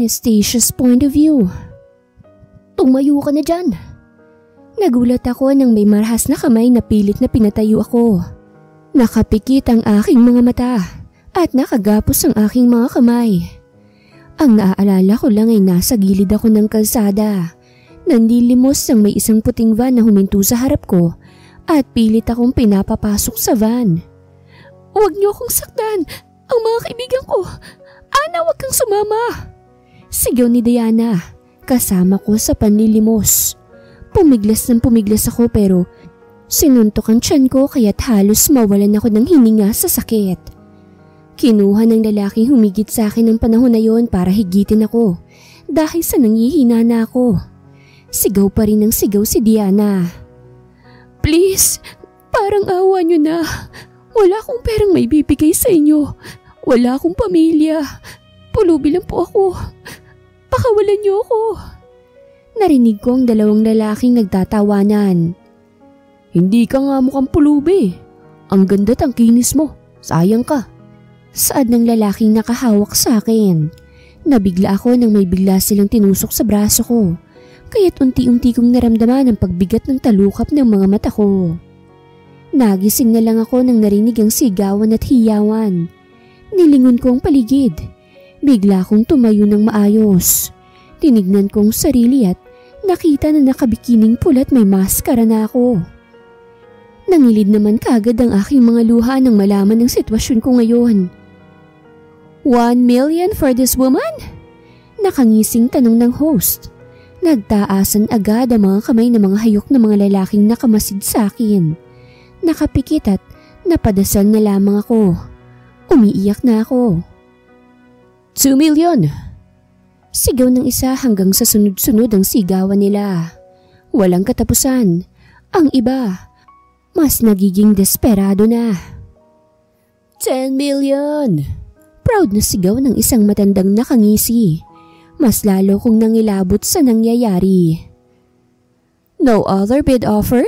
Anastasia's point of view. Tumayo ka na dyan. Nagulat ako nang may marahas na kamay na pilit na pinatayo ako. Nakapikit ang aking mga mata at nakagapos ang aking mga kamay. Ang naaalala ko lang ay nasa gilid ako ng kalsada. Nanlilimos ng may isang puting van na huminto sa harap ko at pilit akong pinapapasok sa van. Huwag niyo akong saktan, ang mga kaibigan ko. Ana, huwag kang sumama. Sigaw ni Diana, kasama ko sa panlilimos. Pumiglas ako pero sinuntok ang tiyan ko kaya't halos mawalan ako ng hininga sa sakit. Kinuha ng lalaking humigit sa akin ng panahon na yon para higitin ako dahil sa nangihina na ako. Sigaw pa rin ng sigaw si Diana. Please, parang awa niyo na. Wala akong perang may bibigay sa inyo. Wala akong pamilya. Pulubi lang po ako. Pakawalan niyo ako. Narinig ko ang dalawang lalaking nagtatawanan. Hindi ka nga mukhang pulubi. Ang ganda't ang kinis mo. Sayang ka. Saad ng lalaking nakahawak sa akin. Nabigla ako nang may bigla silang tinusok sa braso ko. Kaya't unti-unti kong naramdaman ang pagbigat ng talukap ng mga mata ko. Nagising na lang ako nang narinig ang sigawan at hiyawan. Nilingon ko ang paligid. Bigla akong tumayo ng maayos. Tinignan ko ang sarili at nakita na nakabikining pulat may maskara na ako. Nangilid naman kaagad ang aking mga luha nang malaman ng sitwasyon ko ngayon. 1 million for this woman? Nakangising tanong ng host. Nagtaasan agad ang mga kamay ng mga hayok na mga lalaking nakamasid sa akin. Nakapikit at napadasal na lamang ako. Umiiyak na ako. 2 million! Sigaw ng isa hanggang sa sunod-sunod ang sigawan nila. Walang katapusan. Ang iba, mas nagiging desperado na. 10 million! Proud na sigaw ng isang matandang nakangisi. Mas lalo kong nangilabot sa nangyayari. No other bid offer?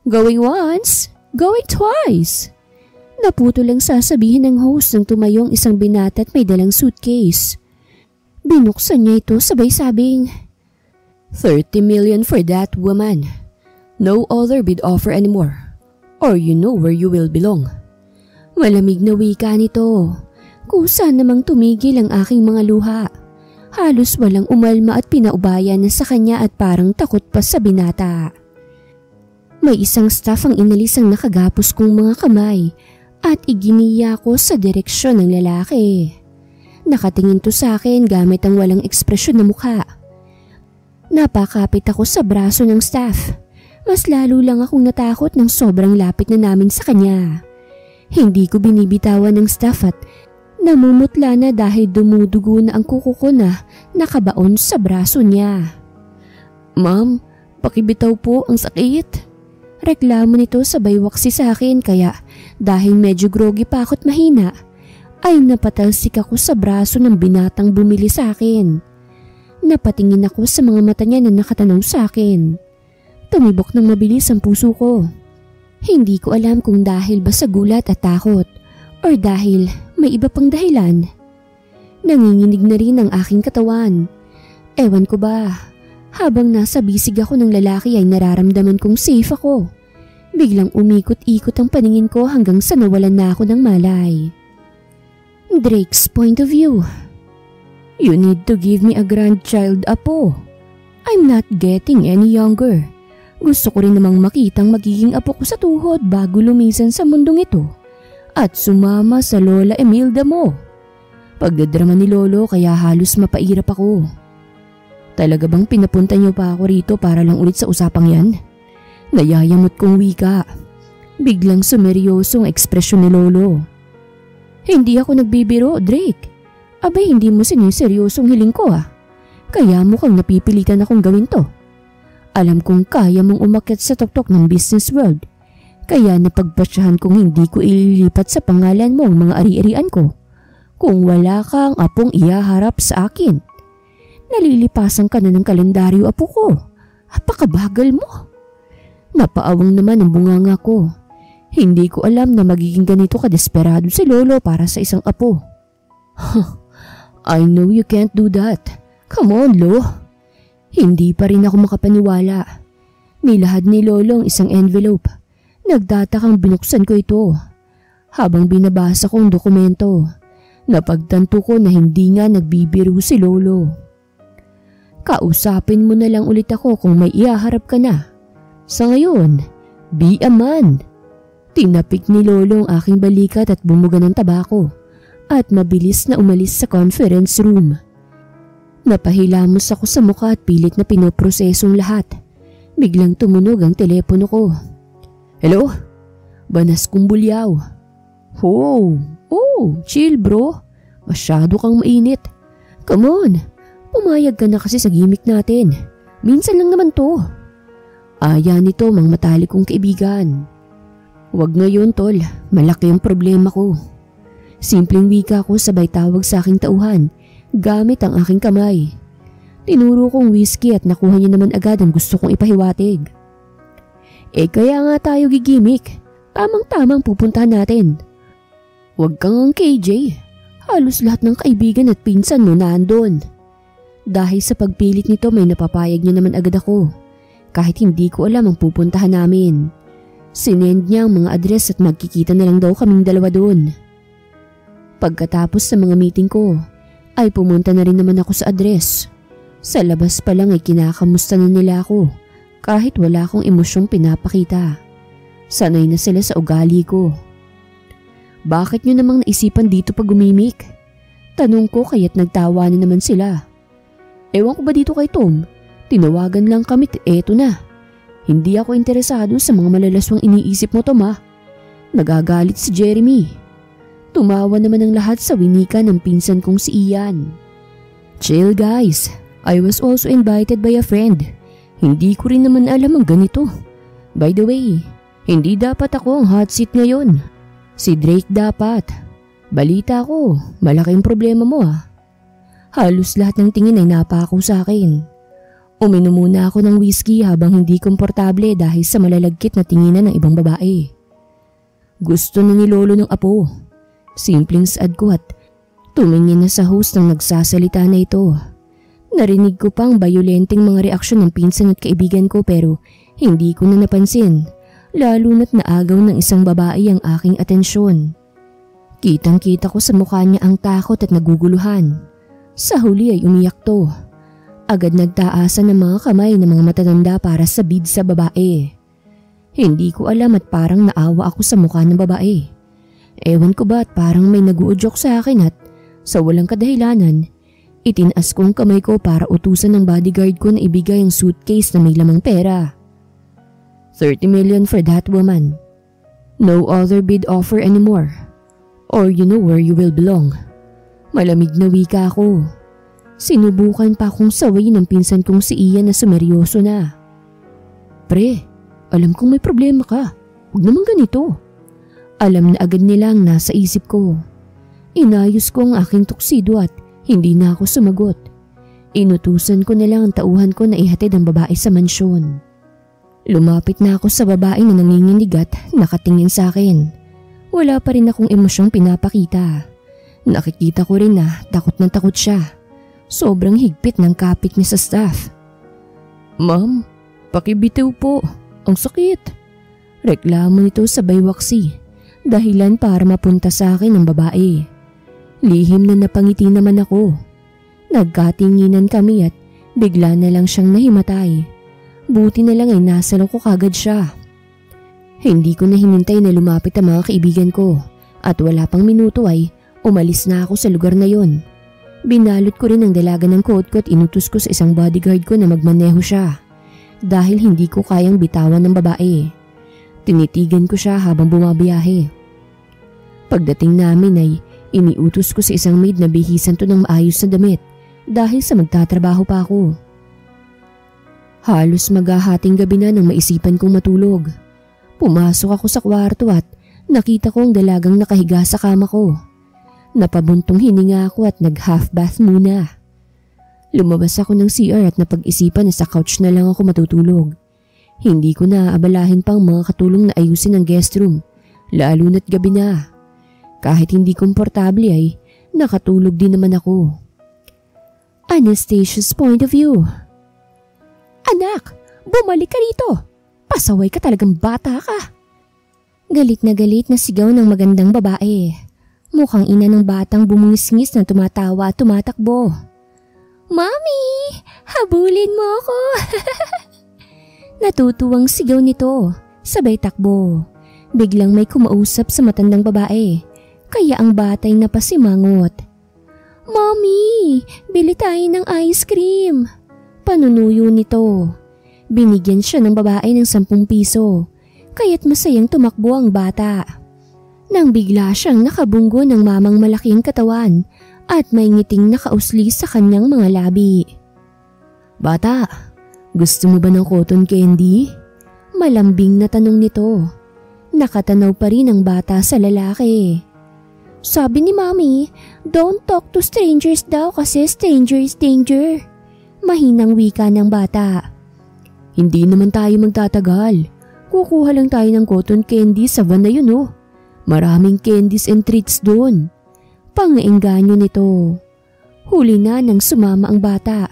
Going once? Going twice? Naputo lang sasabihin ng host nang tumayong isang binata at may dalang suitcase. Binuksan niya ito sabay sabing, 30 million for that woman. No other bid offer anymore. Or you know where you will belong. Malamig na wika nito. Kusa namang tumigil ang aking mga luha. Halos walang umalma at pinaubayan na sa kanya at parang takot pa sa binata. May isang staff ang inalis ang nakagapos kong mga kamay at iginiya ko sa direksyon ng lalaki. Nakatingin to sa akin gamit ang walang ekspresyon na mukha. Napakapit ako sa braso ng staff. Mas lalo lang akong natakot ng sobrang lapit na namin sa kanya. Hindi ko binibitawan ng staff at namumutla na dahil dumudugo na ang kuko ko na nakabaon sa braso niya. Ma'am, pakibitaw po, ang sakit. Reklamo nito sabay waksi sa akin kaya dahil medyo groggy pa ako't mahina ay napatalsik ako sa braso ng binatang bumili sa akin. Napatingin ako sa mga mata niya na nakatanaw sa akin. Tumibok ng mabilis ang puso ko. Hindi ko alam kung dahil ba sa gulat at takot or dahil may iba pang dahilan. Nanginginig na rin ang aking katawan. Ewan ko ba, habang nasa bisig ako ng lalaki ay nararamdaman kong safe ako. Biglang umikot-ikot ang paningin ko hanggang sa nawalan na ako ng malay. Drake's point of view. You need to give me a grandchild, apo. I'm not getting any younger. Gusto ko rin namang makitang magiging apo ko sa tuhod bago lumisan sa mundong ito at sumama sa Lola Emilda mo. Pagdadrama ni Lolo kaya halos mapairap ako. Talaga bang pinapunta niyo pa ako rito para lang ulit sa usapang yan? Nayayamot kong wika. Biglang sumeryosong ekspresyon ni Lolo. Hindi ako nagbibiro, Drake. Abay, hindi mo siniseryosong hiling ko ah. Kaya mukhang napipilitan akong gawin to. Alam kong kaya mong umakyat sa tuktok ng business world. Kaya napagpasyahan kong hindi ko ililipat sa pangalan mo ang mga ari-arian ko. Kung wala kang apong ihaharap sa akin. Nalilipasan ka na ng kalendaryo, apo ko. Apakabagal mo. Napaawang naman ang bunganga ko. Hindi ko alam na magiging ganito kadesperado si Lolo para sa isang apo. I know you can't do that. Come on, Lo. Hindi pa rin ako makapaniwala. Nilahad ni Lolo ang isang envelope. Nagtatakang binuksan ko ito. Habang binabasa ko ang dokumento, napagtanto ko na hindi nga nagbibiro si Lolo. Kausapin mo na lang ulit ako kung may ihaharap ka na. Sa ngayon, be a man. Tinapik ni Lolo ang aking balikat at bumuga ng tabako at mabilis na umalis sa conference room. Napahilamos ako sa mukha at pilit na pinoprosesong lahat. Biglang tumunog ang telepono ko. Hello? Banas kong bulyaw. Chill bro. Masyado kang mainit. Come on, pumayag ka na kasi sa gimmick natin. Minsan lang naman to. Aya nito mang matalik kong kaibigan. Wag ngayon tol, malaki ang problema ko. Simpleng wika ko sabay tawag sa aking tauhan gamit ang aking kamay. Tinuro kong whiskey at nakuha niya naman agad ang gusto kong ipahiwatig. Kaya nga tayo gigimik. Tamang-tamang pupuntahan natin. Wag kang KJ. Halos lahat ng kaibigan at pinsan mo nandun. Dahil sa pagpilit nito may napapayag niya naman agad ako. Kahit hindi ko alam ang pupuntahan namin. Sinend niya ang mga address at magkikita na lang daw kaming dalawa doon. Pagkatapos sa mga meeting ko, ay pumunta na rin naman ako sa address. Sa labas pa lang ay kinakamusta na nila ako kahit wala akong emosyong pinapakita. Sanay na sila sa ugali ko. Bakit nyo namang naisipan dito pag gumimik? Tanong ko kaya't nagtawa na naman sila. Ewan ko ba dito kay Tom? Tinawagan lang kami eto na. Hindi ako interesado sa mga malalaswang iniisip mo Tom ha. Nagagalit si Jeremy. Tumawa naman ang lahat sa winika ng pinsan kong si Ian. Chill guys, I was also invited by a friend. Hindi ko rin naman alam ang ganito. By the way, hindi dapat ako ang hot seat ngayon. Si Drake dapat. Balita ko, malaking problema mo ah. Halos lahat ng tingin ay napako sa akin. Uminom muna ako ng whiskey habang hindi komportable dahil sa malalagkit na tinginan ng ibang babae. Gusto na ni Lolo ng apo. Simpleng sad ko at tumingin na sa host ng nagsasalita na ito. Narinig ko pang bayolenteng mga reaksyon ng pinsan at kaibigan ko pero hindi ko na napansin. Lalo na't naagaw ng isang babae ang aking atensyon. Kitang-kita ko sa mukha niya ang takot at naguguluhan. Sa huli ay umiyak to. Agad nagtaasan ng mga kamay ng mga matatanda para sabid sa babae. Hindi ko alam at parang naawa ako sa mukha ng babae. Ewan ko ba at parang may nag-uudyok sa akin at sa walang kadahilanan, itinaas ko ang kamay ko para utusan ng bodyguard ko na ibigay ang suitcase na may lamang pera. 30 million for that woman. No other bid offer anymore. Or you know where you will belong. Malamig na wika ako. Sinubukan pa akong sawayin ng pinsan kong si Ian na sumeryoso na. Pre, alam kong may problema ka. Huwag naman ganito. Alam na agad nilang nasa isip ko. Inayos ko ang aking tuksido at hindi na ako sumagot. Inutusan ko na lang ang tauhan ko na ihatid ang babae sa mansyon. Lumapit na ako sa babae na nanginginig at nakatingin sa akin. Wala pa rin akong emosyong pinapakita. Nakikita ko rin na takot siya. Sobrang higpit ng kapit niya sa staff. Ma'am, pakibitiw po. Ang sakit. Reklamo nito sa baywaksi. Dahilan para mapunta sa akin ang babae. Lihim na napangiti naman ako. Nagkatinginan kami at bigla na lang siyang nahimatay. Buti na lang ay nasalo ko kagad siya. Hindi ko na hinintay na lumapit ang mga kaibigan ko at wala pang minuto ay umalis na ako sa lugar na yon. Binalot ko rin ang dalaga ng coat ko at inutos ko sa isang bodyguard ko na magmaneho siya dahil hindi ko kayang bitawan ng babae. Tinitigan ko siya habang bumabiyahe. Pagdating namin ay iniutos ko sa isang maid na bihisan to ng maayos na damit dahil sa magtatrabaho pa ako. Halos maghahating gabi na nang maisipan kong matulog. Pumasok ako sa kwarto at nakita ko ang dalagang nakahiga sa kama ko. Napabuntong hininga ako at nag-half bath muna. Lumabas ako ng CR at napag-isipan na sa couch na lang ako matutulog. Hindi ko na aabalahin pang mga katulong na ayusin ang guest room, lalo na't gabi na. Kahit hindi komportable ay nakatulog din naman ako. Anastasia's point of view. Anak, bumalik ka rito. Pasaway ka, talagang bata ka. Galit na sigaw ng magandang babae. Mukhang ina ng batang bumungisngis na tumatawa at tumatakbo. Mami, habulin mo ako. Natutuwang sigaw nito, sabay takbo. Biglang may kumausap sa matandang babae, kaya ang batay napasimangot. Mommy, bili tayo ng ice cream. Panunuyo nito. Binigyan siya ng babae ng 10 piso, kaya't masayang tumakbo ang bata. Nang bigla siyang nakabunggo ng mamang malaking katawan at may ngiting nakausli sa kanyang mga labi. Bata, gusto mo ba ng cotton candy? Malambing na tanong nito. Nakatanaw pa rin ang bata sa lalaki. Sabi ni Mami, don't talk to strangers daw kasi stranger is danger. Mahinang wika ng bata. Hindi naman tayo magtatagal. Kukuha lang tayo ng cotton candy sa van na yun oh. Maraming candies and treats doon. Pangaengganyo nito. Huli na nang sumama ang bata.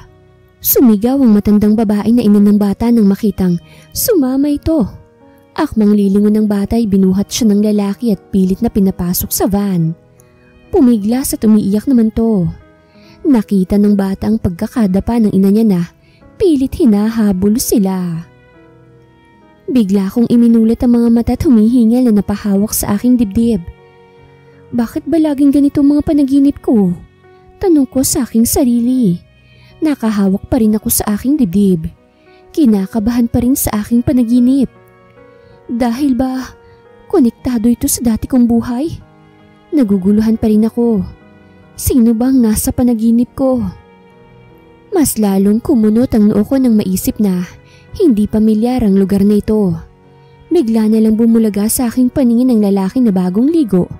Sumigaw ang matandang babae na ina ng bata nang makitang sumama ito. Akmang lilingon ng bata ay binuhat siya ng lalaki at pilit na pinapasok sa van. Pumiglas at umiiyak naman to. Nakita ng bata ang pagkakadapa ng ina niya na pilit hinahabol sila. Bigla kong iminulat ang mga mata at humihingal na napahawak sa aking dibdib. Bakit ba laging ganito mga panaginip ko? Tanong ko sa aking sarili. Nakahawak pa rin ako sa aking dibdib. Kinakabahan pa rin sa aking panaginip. Dahil ba konektado ito sa dati kong buhay? Naguguluhan pa rin ako. Sino bang nasa panaginip ko? Mas lalong kumunot ang noo ko nang maisip na hindi pamilyar ang lugar na ito. Bigla na lang bumulaga sa aking paningin ang lalaki na bagong ligo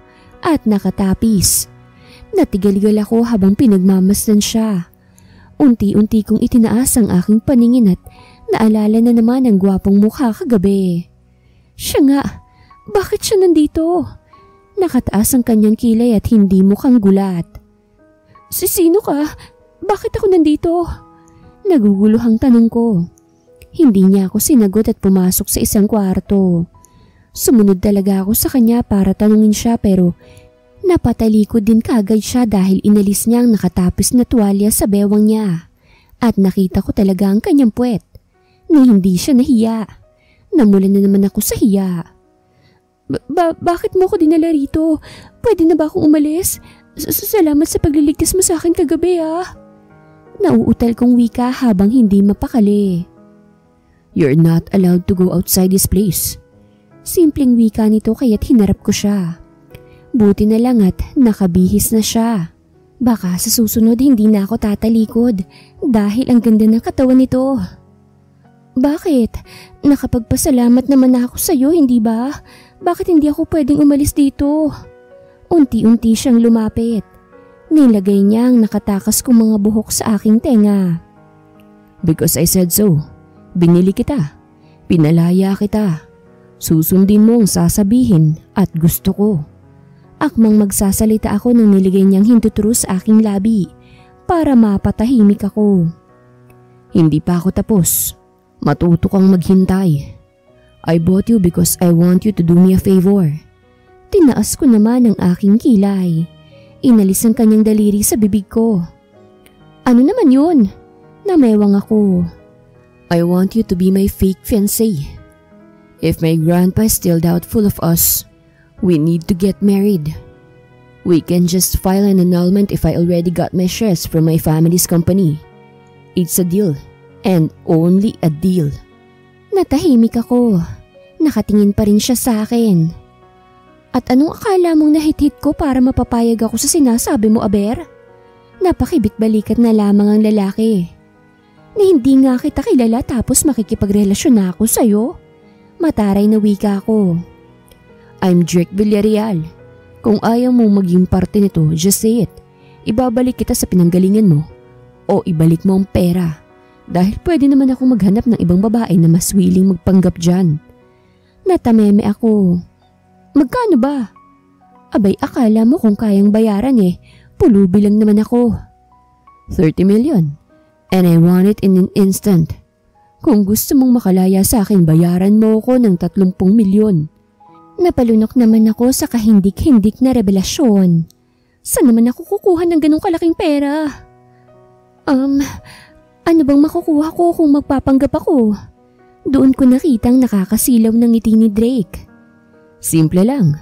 at nakatapis. Natigal-gal ako habang pinagmamasdan siya. Unti-unti kong itinaas ang aking paningin at naalala na naman ang gwapong mukha kagabi. Siya nga, bakit siya nandito? Nakataas ang kanyang kilay at hindi mukhang gulat. Sino ka? Bakit ako nandito? Naguguluhang tanong ko. Hindi niya ako sinagot at pumasok sa isang kwarto. Sumunod talaga ako sa kanya para tanungin siya pero napatalikod din kaagad siya dahil inalis niya ang nakatapis na tuwalya sa bewang niya. At nakita ko talaga ang kanyang puwet na hindi siya nahiya. Namulan na naman ako sa hiya. Bakit mo ko dinala rito? Pwede na ba akong umalis? Salamat sa pagliligtas mo sa akin kagabi ah. Nauutal kong wika habang hindi mapakali. You're not allowed to go outside this place. Simpleng wika nito kaya't hinarap ko siya. Buti na lang at nakabihis na siya. Baka sa susunod hindi na ako tatalikod dahil ang ganda ng katawan nito. Bakit? Nakapagpasalamat naman ako sa iyo, hindi ba? Bakit hindi ako pwedeng umalis dito? Unti-unti siyang lumapit. Nilagay niya ang nakatakas kong mga buhok sa aking tenga. Because I said so. Binili kita. Pinalaya kita. Susundin mo ang sasabihin at gusto ko. Akmang magsasalita ako nang niligay niyang hintuturo sa aking labi para mapatahimik ako. Hindi pa ako tapos. Matuto kang maghintay. I bought you because I want you to do me a favor. Tinaas ko naman ang aking kilay. Inalis ang kanyang daliri sa bibig ko. Ano naman yun? Namewang ako. I want you to be my fake fiancé. If my grandpa is still doubtful of us, we need to get married. We can just file an annulment if I already got my shares from my family's company. It's a deal, and only a deal. Natahimik ako. Nakatingin pa rin siya sa akin. At anong akala mong nahit-hit ko para mapapayag ako sa sinasabi mo, Aber? Napakibit-balikat na lamang ang lalaki. Na hindi nga kita kilala tapos makikipagrelasyon na ako sa'yo. Mataray na wika ako. I'm Jake Villarreal. Kung ayaw mong maging parte nito, just say it. Ibabalik kita sa pinanggalingan mo o ibalik mo ang pera. Dahil pwede naman ako maghanap ng ibang babae na mas willing magpanggap dyan. Natameme ako. Magkano ba? Abay, akala mo kung kayang bayaran eh. Pulubi lang naman ako. 30 million. And I want it in an instant. Kung gusto mong makalaya sa akin, bayaran mo ko ng 30 milyon. Napalunok naman ako sa kahindik-hindik na revelasyon. Saan naman ako kukuha ng ganong kalaking pera? Ano bang makukuha ko kung magpapanggap ako? Doon ko nakitang nakakasilaw ng ngiti ni Drake. Simple lang.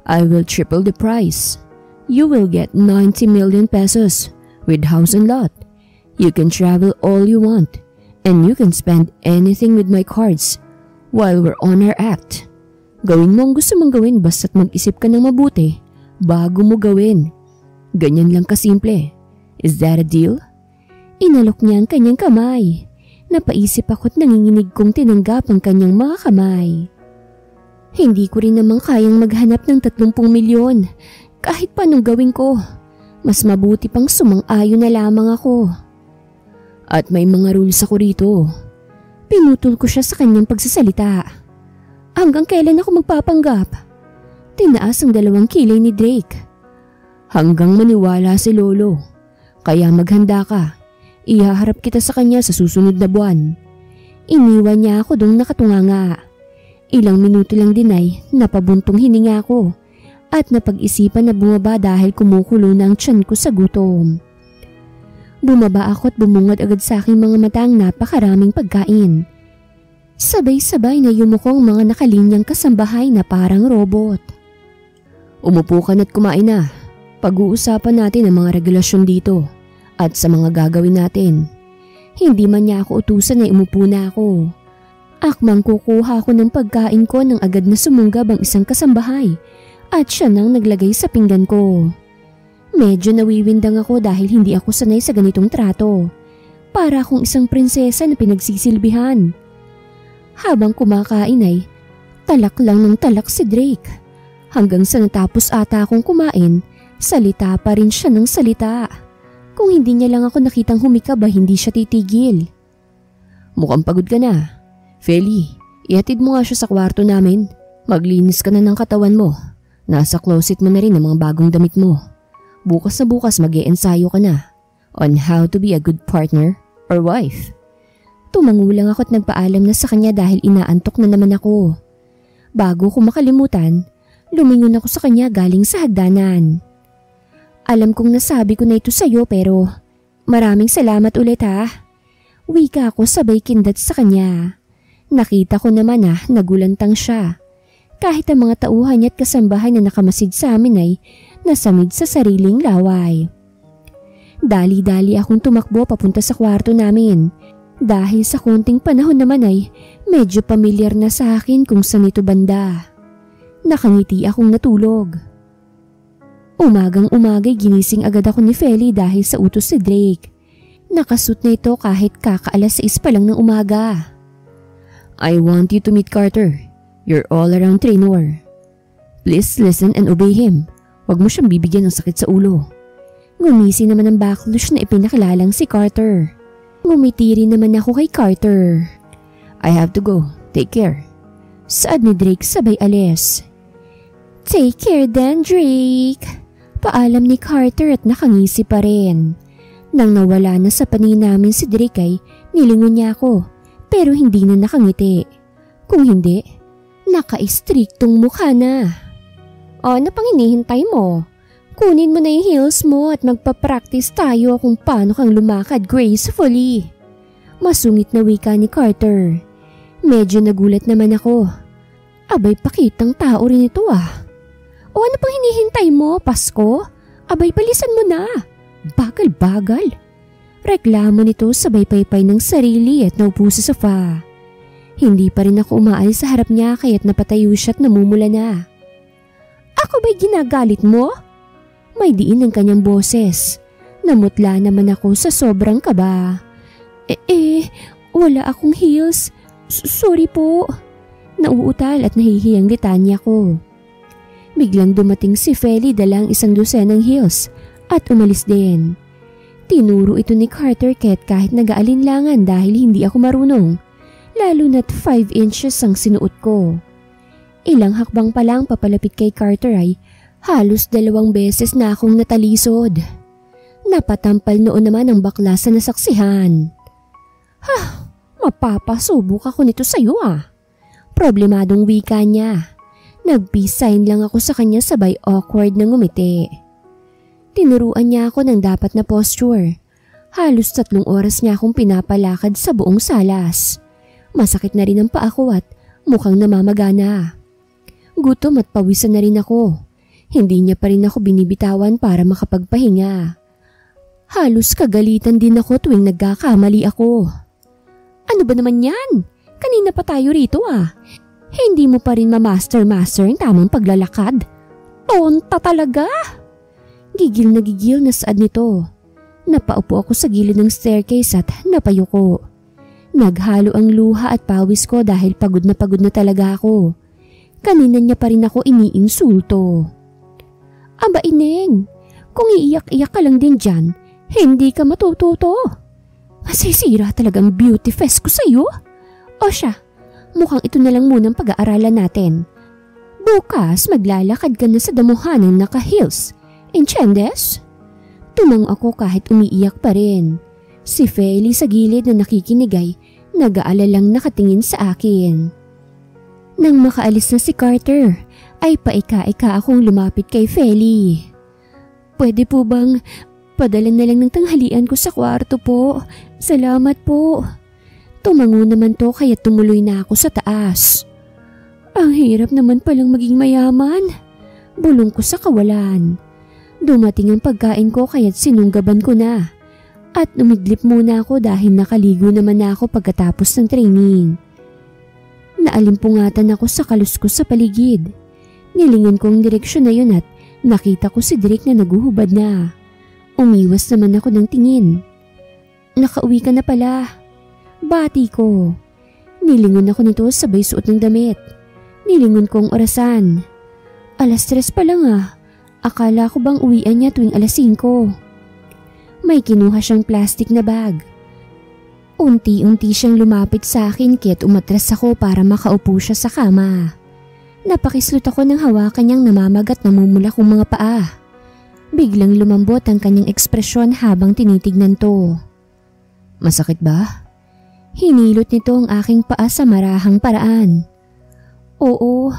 I will triple the price. You will get 90 million pesos with house and lot. You can travel all you want and you can spend anything with my cards while we're on our act. Gawin mo ang gusto mong gawin basta't mag-isip ka ng mabuti bago mo gawin. Ganyan lang kasimple. Is that a deal? Inalok niya ang kanyang kamay. Napaisip ako't nanginginig kong tinanggap ang kanyang mga kamay. Hindi ko rin naman kayang maghanap ng 30 milyon kahit paanong gawin ko. Mas mabuti pang sumang-ayon na lamang ako. At may mga rules ako rito. Pinutol ko siya sa kanyang pagsasalita. Hanggang kailan ako magpapanggap? Tinaas ang 2 kilay ni Drake. Hanggang maniwala si Lolo. Kaya maghanda ka. Ihaharap kita sa kanya sa susunod na buwan. Iniwan niya ako doong nakatunganga. Ilang minuto lang din ay napabuntong hininga ako at napag-isipan na bumaba dahil kumukulo na ang tiyan ko sa gutom. Bumaba ako at bumungad agad sa aking mga mata ang napakaraming pagkain. Sabay-sabay na yumuko ang mga nakalinyang kasambahay na parang robot. Umupo ka na't kumain na. Pag-uusapan natin ang mga regulasyon dito at sa mga gagawin natin. Hindi man niya ako utusan na umupo na ako. Akmang kukuha ako ng pagkain ko nang agad na sumunggab ang isang kasambahay at siya nang naglagay sa pinggan ko. Medyo nawiwindang ako dahil hindi ako sanay sa ganitong trato. Para akong isang prinsesa na pinagsisilbihan. Habang kumakain ay talak lang ng talak si Drake. Hanggang sa natapos ata akong kumain, salita pa rin siya ng salita. Kung hindi niya lang ako nakitang humikab ay hindi siya titigil. Mukhang pagod ka na. Feli, ihatid mo nga siya sa kwarto namin. Maglinis ka na ng katawan mo. Nasa closet mo na rin ang mga bagong damit mo. Bukas na bukas mag-iensayo ka na on how to be a good partner or wife. Tumangulang ako at nagpaalam na sa kanya dahil inaantok na naman ako. Bago ko makalimutan, lumingon ako sa kanya galing sa hagdanan. Alam kong nasabi ko na ito sa'yo pero maraming salamat ulit ha. Wika ako sabay kindat sa kanya. Nakita ko naman nagulantang siya. Kahit ang mga tauhan niya at kasambahay na nakamasid sa amin ay nasamid sa sariling laway. Dali-dali akong tumakbo papunta sa kwarto namin. Dahil sa konting panahon naman ay medyo pamilyar na sa akin kung saan ito banda. Nakangiti akong natulog. Umagang-umagay ginising agad ako ni Feli dahil sa utos si Drake. Nakasuot na ito kahit kakaalas 6 pa lang ng umaga. I want you to meet Carter, your all-around trainer. Please listen and obey him. Huwag mo siyang bibigyan ng sakit sa ulo. Ngumisi naman ang backlash na ipinakilalang si Carter. Ngumiti rin naman ako kay Carter. I have to go. Take care. Saad ni Drake sabay alis. Take care then, Drake. Paalam ni Carter at nakangisi pa rin. Nang nawala na sa paningin namin si Drake ay nilingon niya ako pero hindi na nakangiti. Kung hindi, naka-istriktong mukha na. Ano pang hinihintay mo? Kunin mo na yung heels mo at magpa-practice tayo kung paano kang lumakad gracefully. Masungit na wika ni Carter. Medyo nagulat naman ako. Abay, pakitang tao rin ito ah. O ano pang hinihintay mo, Pasko? Abay, palisan mo na. Bagal-bagal. Reklamo nito sabay paypay ng sarili at naupo sa sofa. Hindi pa rin ako umaalis sa harap niya kaya't napatayo siya at namumula na. Ako ba'y ginagalit mo? May diin ang kanyang boses. Namutla naman ako sa sobrang kaba. Wala akong heels. Sorry po. Nauutal at nahihiyang litanya ko. Biglang dumating si Feli dalang 1 dosenang heels at umalis din. Tinuro ito ni Carter kahit nag-aalinlangan dahil hindi ako marunong, lalo na't 5 inches ang sinuot ko. Ilang hakbang pa lang papalapit kay Carter ay halos 2 beses na akong natalisod. Napatampal noon naman ang bakla sa nasaksihan. Mapapasubok ako nito sa'yo ah. Problemadong wika niya. Nag-peace sign lang ako sa kanya sabay awkward na ngumiti. Tinuruan niya ako ng dapat na posture. Halos 3 oras niya akong pinapalakad sa buong salas. Masakit na rin ang paa ko at mukhang namamagana. Gutom at pawisan na rin ako. Hindi niya pa rin ako binibitawan para makapagpahinga. Halos kagalitan din ako tuwing nagkakamali ako. Ano ba naman yan? Kanina pa tayo rito ah. Hindi mo pa rin ma-master ang tamang paglalakad. Tonta talaga! Gigil na saad nito. Napaupo ako sa gilid ng staircase at napayuko. Naghalo ang luha at pawis ko dahil pagod na talaga ako. Kanina niya pa rin ako iniinsulto. Aba Ineng, kung iiyak-iyak ka lang din dyan, hindi ka matututo. Masisira talagang beauty fest ko sa'yo. O siya, mukhang ito na lang munang pag-aaralan natin. Bukas maglalakad ka na sa damuhan ng naka-heels. Enchandes? Tumang ako kahit umiiyak pa rin. Si Feli sa gilid na nakikinig ay nag-aalalang nakatingin sa akin. Nang makaalis na si Carter, ay paika-ika akong lumapit kay Feli. Pwede po bang padala na lang ng tanghalian ko sa kwarto po? Salamat po. Tumango naman to kaya tumuloy na ako sa taas. Ang hirap naman palang maging mayaman. Bulong ko sa kawalan. Dumating ang pagkain ko kaya't sinunggaban ko na. At umidlip muna ako dahil nakaligo naman na ako pagkatapos ng training. Naalimpungatan ako sa kaluskos sa paligid. Nilingon ko ang direksyon na yun at nakita ko si Drake na naguhubad na. Umiwas naman ako ng tingin. Nakauwi ka na pala. Bati ko. Nilingon ako nito sabay suot ng damit. Nilingon kong orasan. 3:00 pa lang ah. Akala ko bang uwian niya tuwing 5:00. May kinuha siyang plastic na bag. Unti-unti siyang lumapit sa akin kaya't umatras ako para makaupo siya sa kama. Napakislot ako ng hawakan niyang namamagat na mumula kong mga paa. Biglang lumambot ang kanyang ekspresyon habang tinitignan to. Masakit ba? Hinilot nito ang aking paa sa marahang paraan. Oo,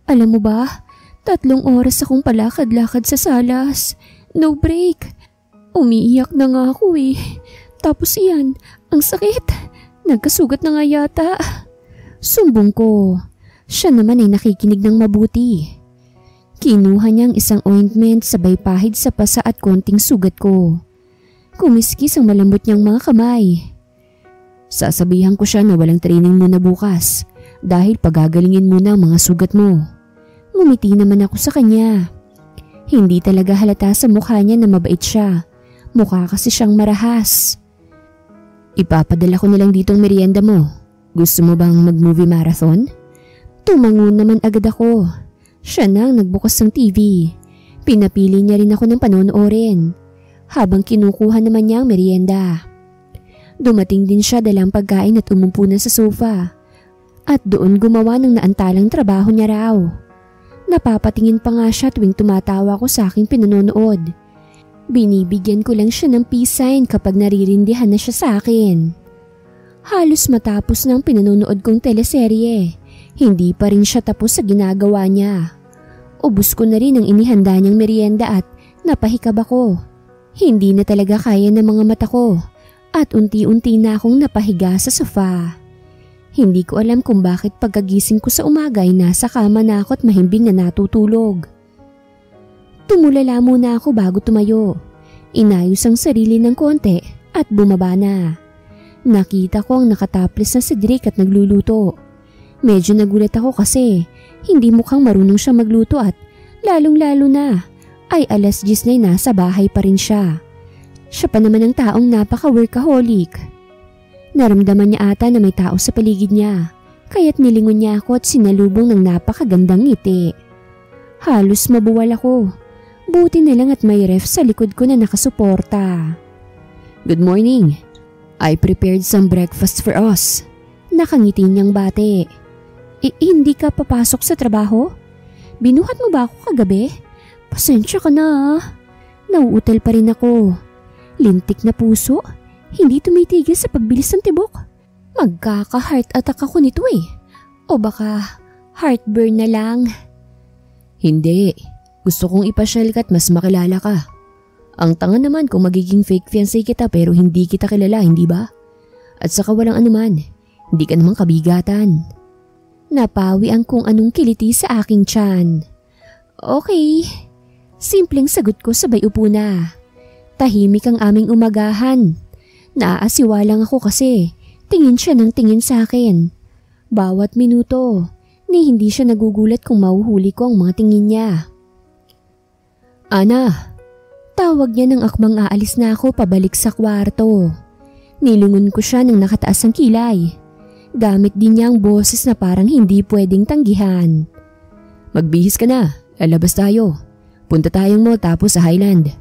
alam mo ba, 3 oras akong palakad-lakad sa salas. No break. Umiiyak na nga ako eh. Tapos iyan, ang sakit. Nagkasugat na nga yata. Sumbong ko. Siya naman ay nakikinig ng mabuti. Kinuha niyang isang ointment sabay pahid sa pasa at konting sugat ko. Kumiskis ang malambot niyang mga kamay. Sasabihan ko siya na walang training muna bukas dahil pagagalingin muna ang mga sugat mo. Ngumiti naman ako sa kanya. Hindi talaga halata sa mukha niya na mabait siya. Mukha kasi siyang marahas. Ipapadala ko na lang ditong merienda mo. Gusto mo bang mag-movie marathon? Tumango naman agad ako. Siya nang nagbukas ng TV. Pinapili niya rin ako ng panonoorin. Habang kinukuha naman niya ang merienda. Dumating din siya dalang pagkain at umumpo na sa sofa. At doon gumawa ng naantalang trabaho niya raw. Napapatingin pa nga siya tuwing tumatawa ko sa aking pinanonood. Binibigyan ko lang siya ng peace sign kapag naririndihan na siya sa akin. Halos matapos ng pinanonood kong teleserye, hindi pa rin siya tapos sa ginagawa niya. Ubus ko na rin ang inihanda niyang merienda at napahikab ako. Hindi na talaga kaya ng mga mata ko at unti-unti na akong napahiga sa sofa. Hindi ko alam kung bakit pagkagising ko sa umaga ay nasa kama na ako at mahimbing na natutulog. Tumulala muna ako bago tumayo. Inayos ang sarili ng konti at bumaba na. Nakita ko ang nakataplis na si Drake at nagluluto. Medyo nagulat ako kasi hindi mukhang marunong siya magluto at lalong-lalo na ay 10:00 na nasa bahay pa rin siya. Siya pa naman ang taong napaka-workaholic. Naramdaman niya ata na may tao sa paligid niya kaya't nilingon niya ako at sinalubong ng napakagandang ngiti. Halos mabuwal ako. Buti na lang at may ref sa likod ko na nakasuporta. Good morning. I prepared some breakfast for us. Nakangiti niyang bate. Hindi ka papasok sa trabaho? Binuhat mo ba ako kagabi? Pasensya ka na ah. Nauutal pa rin ako. lintik na puso, hindi tumitigil sa pagbilis ng tibok. Magkaka-heart attack ako nito eh. O baka heartburn na lang. Hindi. Gusto kong ipasyal ka at mas makilala ka. Ang tanga naman kung magiging fake fiancé kita pero hindi kita kilala, hindi ba? At saka walang anuman. Hindi ka namang kabigatan. Napawi ang kung anong kiliti sa aking tiyan. Okay. Simpleng sagot ko sabay upo na. Tahimik ang aming umagahan. Naaasiwa lang ako kasi tingin siya ng tingin sa akin. Bawat minuto, ni hindi siya nagugulat kung mahuhuli ko ang mga tingin niya. Ana, tawag niya nang akmang aalis na ako pabalik sa kwarto. Nilungon ko siya nang nakataas ang kilay. Gamit din niya ang boses na parang hindi pwedeng tanggihan. Magbihis ka na, lalabas tayo. Punta tayong mall tapos sa Highland.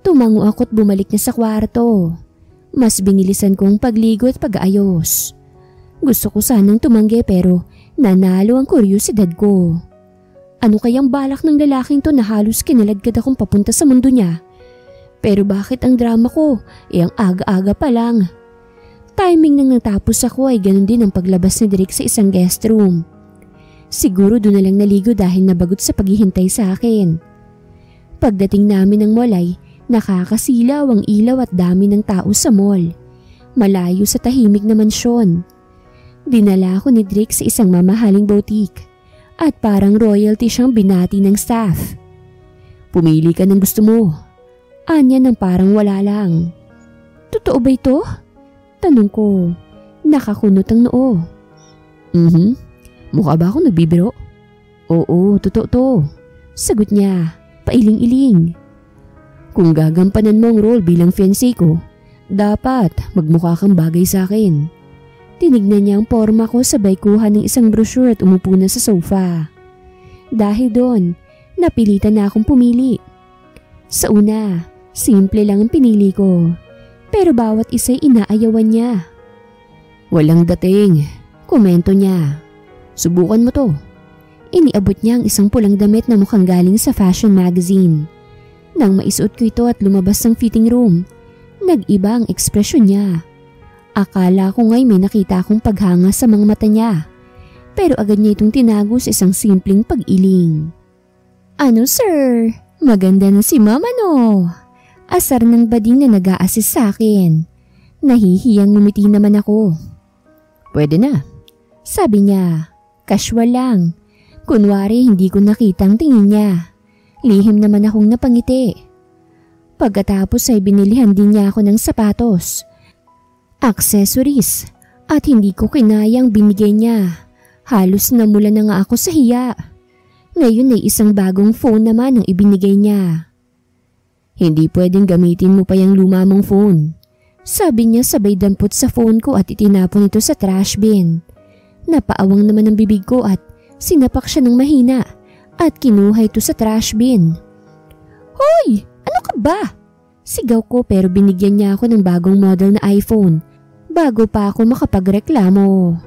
Tumango ako't bumalik na sa kwarto. Mas binilisan kong pagligo at pag-aayos. Gusto ko sanang tumanggi pero nanalo ang kuryosidad ko. Ano kayang balak ng lalaking to na halos kinaladkad akong papunta sa mundo niya? Pero bakit ang drama ko ang aga-aga pa lang? Timing nang natapos ako ay ganun din ang paglabas ni Drake sa isang guest room. Siguro doon na lang naligo dahil nabagot sa paghihintay sa akin. Pagdating namin ng mall ay nakakasilaw ang ilaw at dami ng tao sa mall. Malayo sa tahimik na mansyon. Dinala ako ni Drake sa isang mamahaling boutique at parang royalty siyang binati ng staff. Pumili ka ng gusto mo. Anya nang parang wala lang. Totoo ba ito? Tanong ko. Nakakunot ang noo. Mukha ba ako nagbibiro? Oo, totoo to. Sagot niya, pailing-iling. Kung gagampanan mo ang role bilang fiancé ko, dapat magmukha kang bagay sa akin. Tinignan niya ang porma ko sabay kuha ng isang brochure at umupo na sa sofa. Dahil doon, napilitan na akong pumili. Sa una, simple lang ang pinili ko. Pero bawat isa'y inaayawan niya. Walang dating, komento niya. Subukan mo to. Iniabot niya ang isang pulang damit na mukhang galing sa fashion magazine. Nang maisuot ko ito at lumabas ng fitting room, nag-iba ang ekspresyon niya. Akala ko nga'y may nakita akong paghanga sa mga mata niya. Pero agad niya itong tinago sa isang simpleng pag-iling. Ano sir? Maganda na si mama no? Asar ng bading na nag-a-assist sa akin. Nahihiyang ngumiti naman ako. Pwede na. Sabi niya, casual lang. Kunwari hindi ko nakita ang tingin niya. Lihim naman akong napangiti. Pagkatapos ay binilihan din niya ako ng sapatos, accessories, at hindi ko kinayang binigay niya. Halos namula na nga ako sa hiya. Ngayon ay isang bagong phone naman ang ibinigay niya. Hindi pwedeng gamitin mo pa yung luma mong phone. Sabi niya sabay dampot sa phone ko at itinapon ito sa trash bin. Napaawang naman ang bibig ko at sinapak siya ng mahina at kinuha ito sa trash bin. Hoy! Ano ka ba? Sigaw ko pero binigyan niya ako ng bagong model na iPhone bago pa ako makapagreklamo.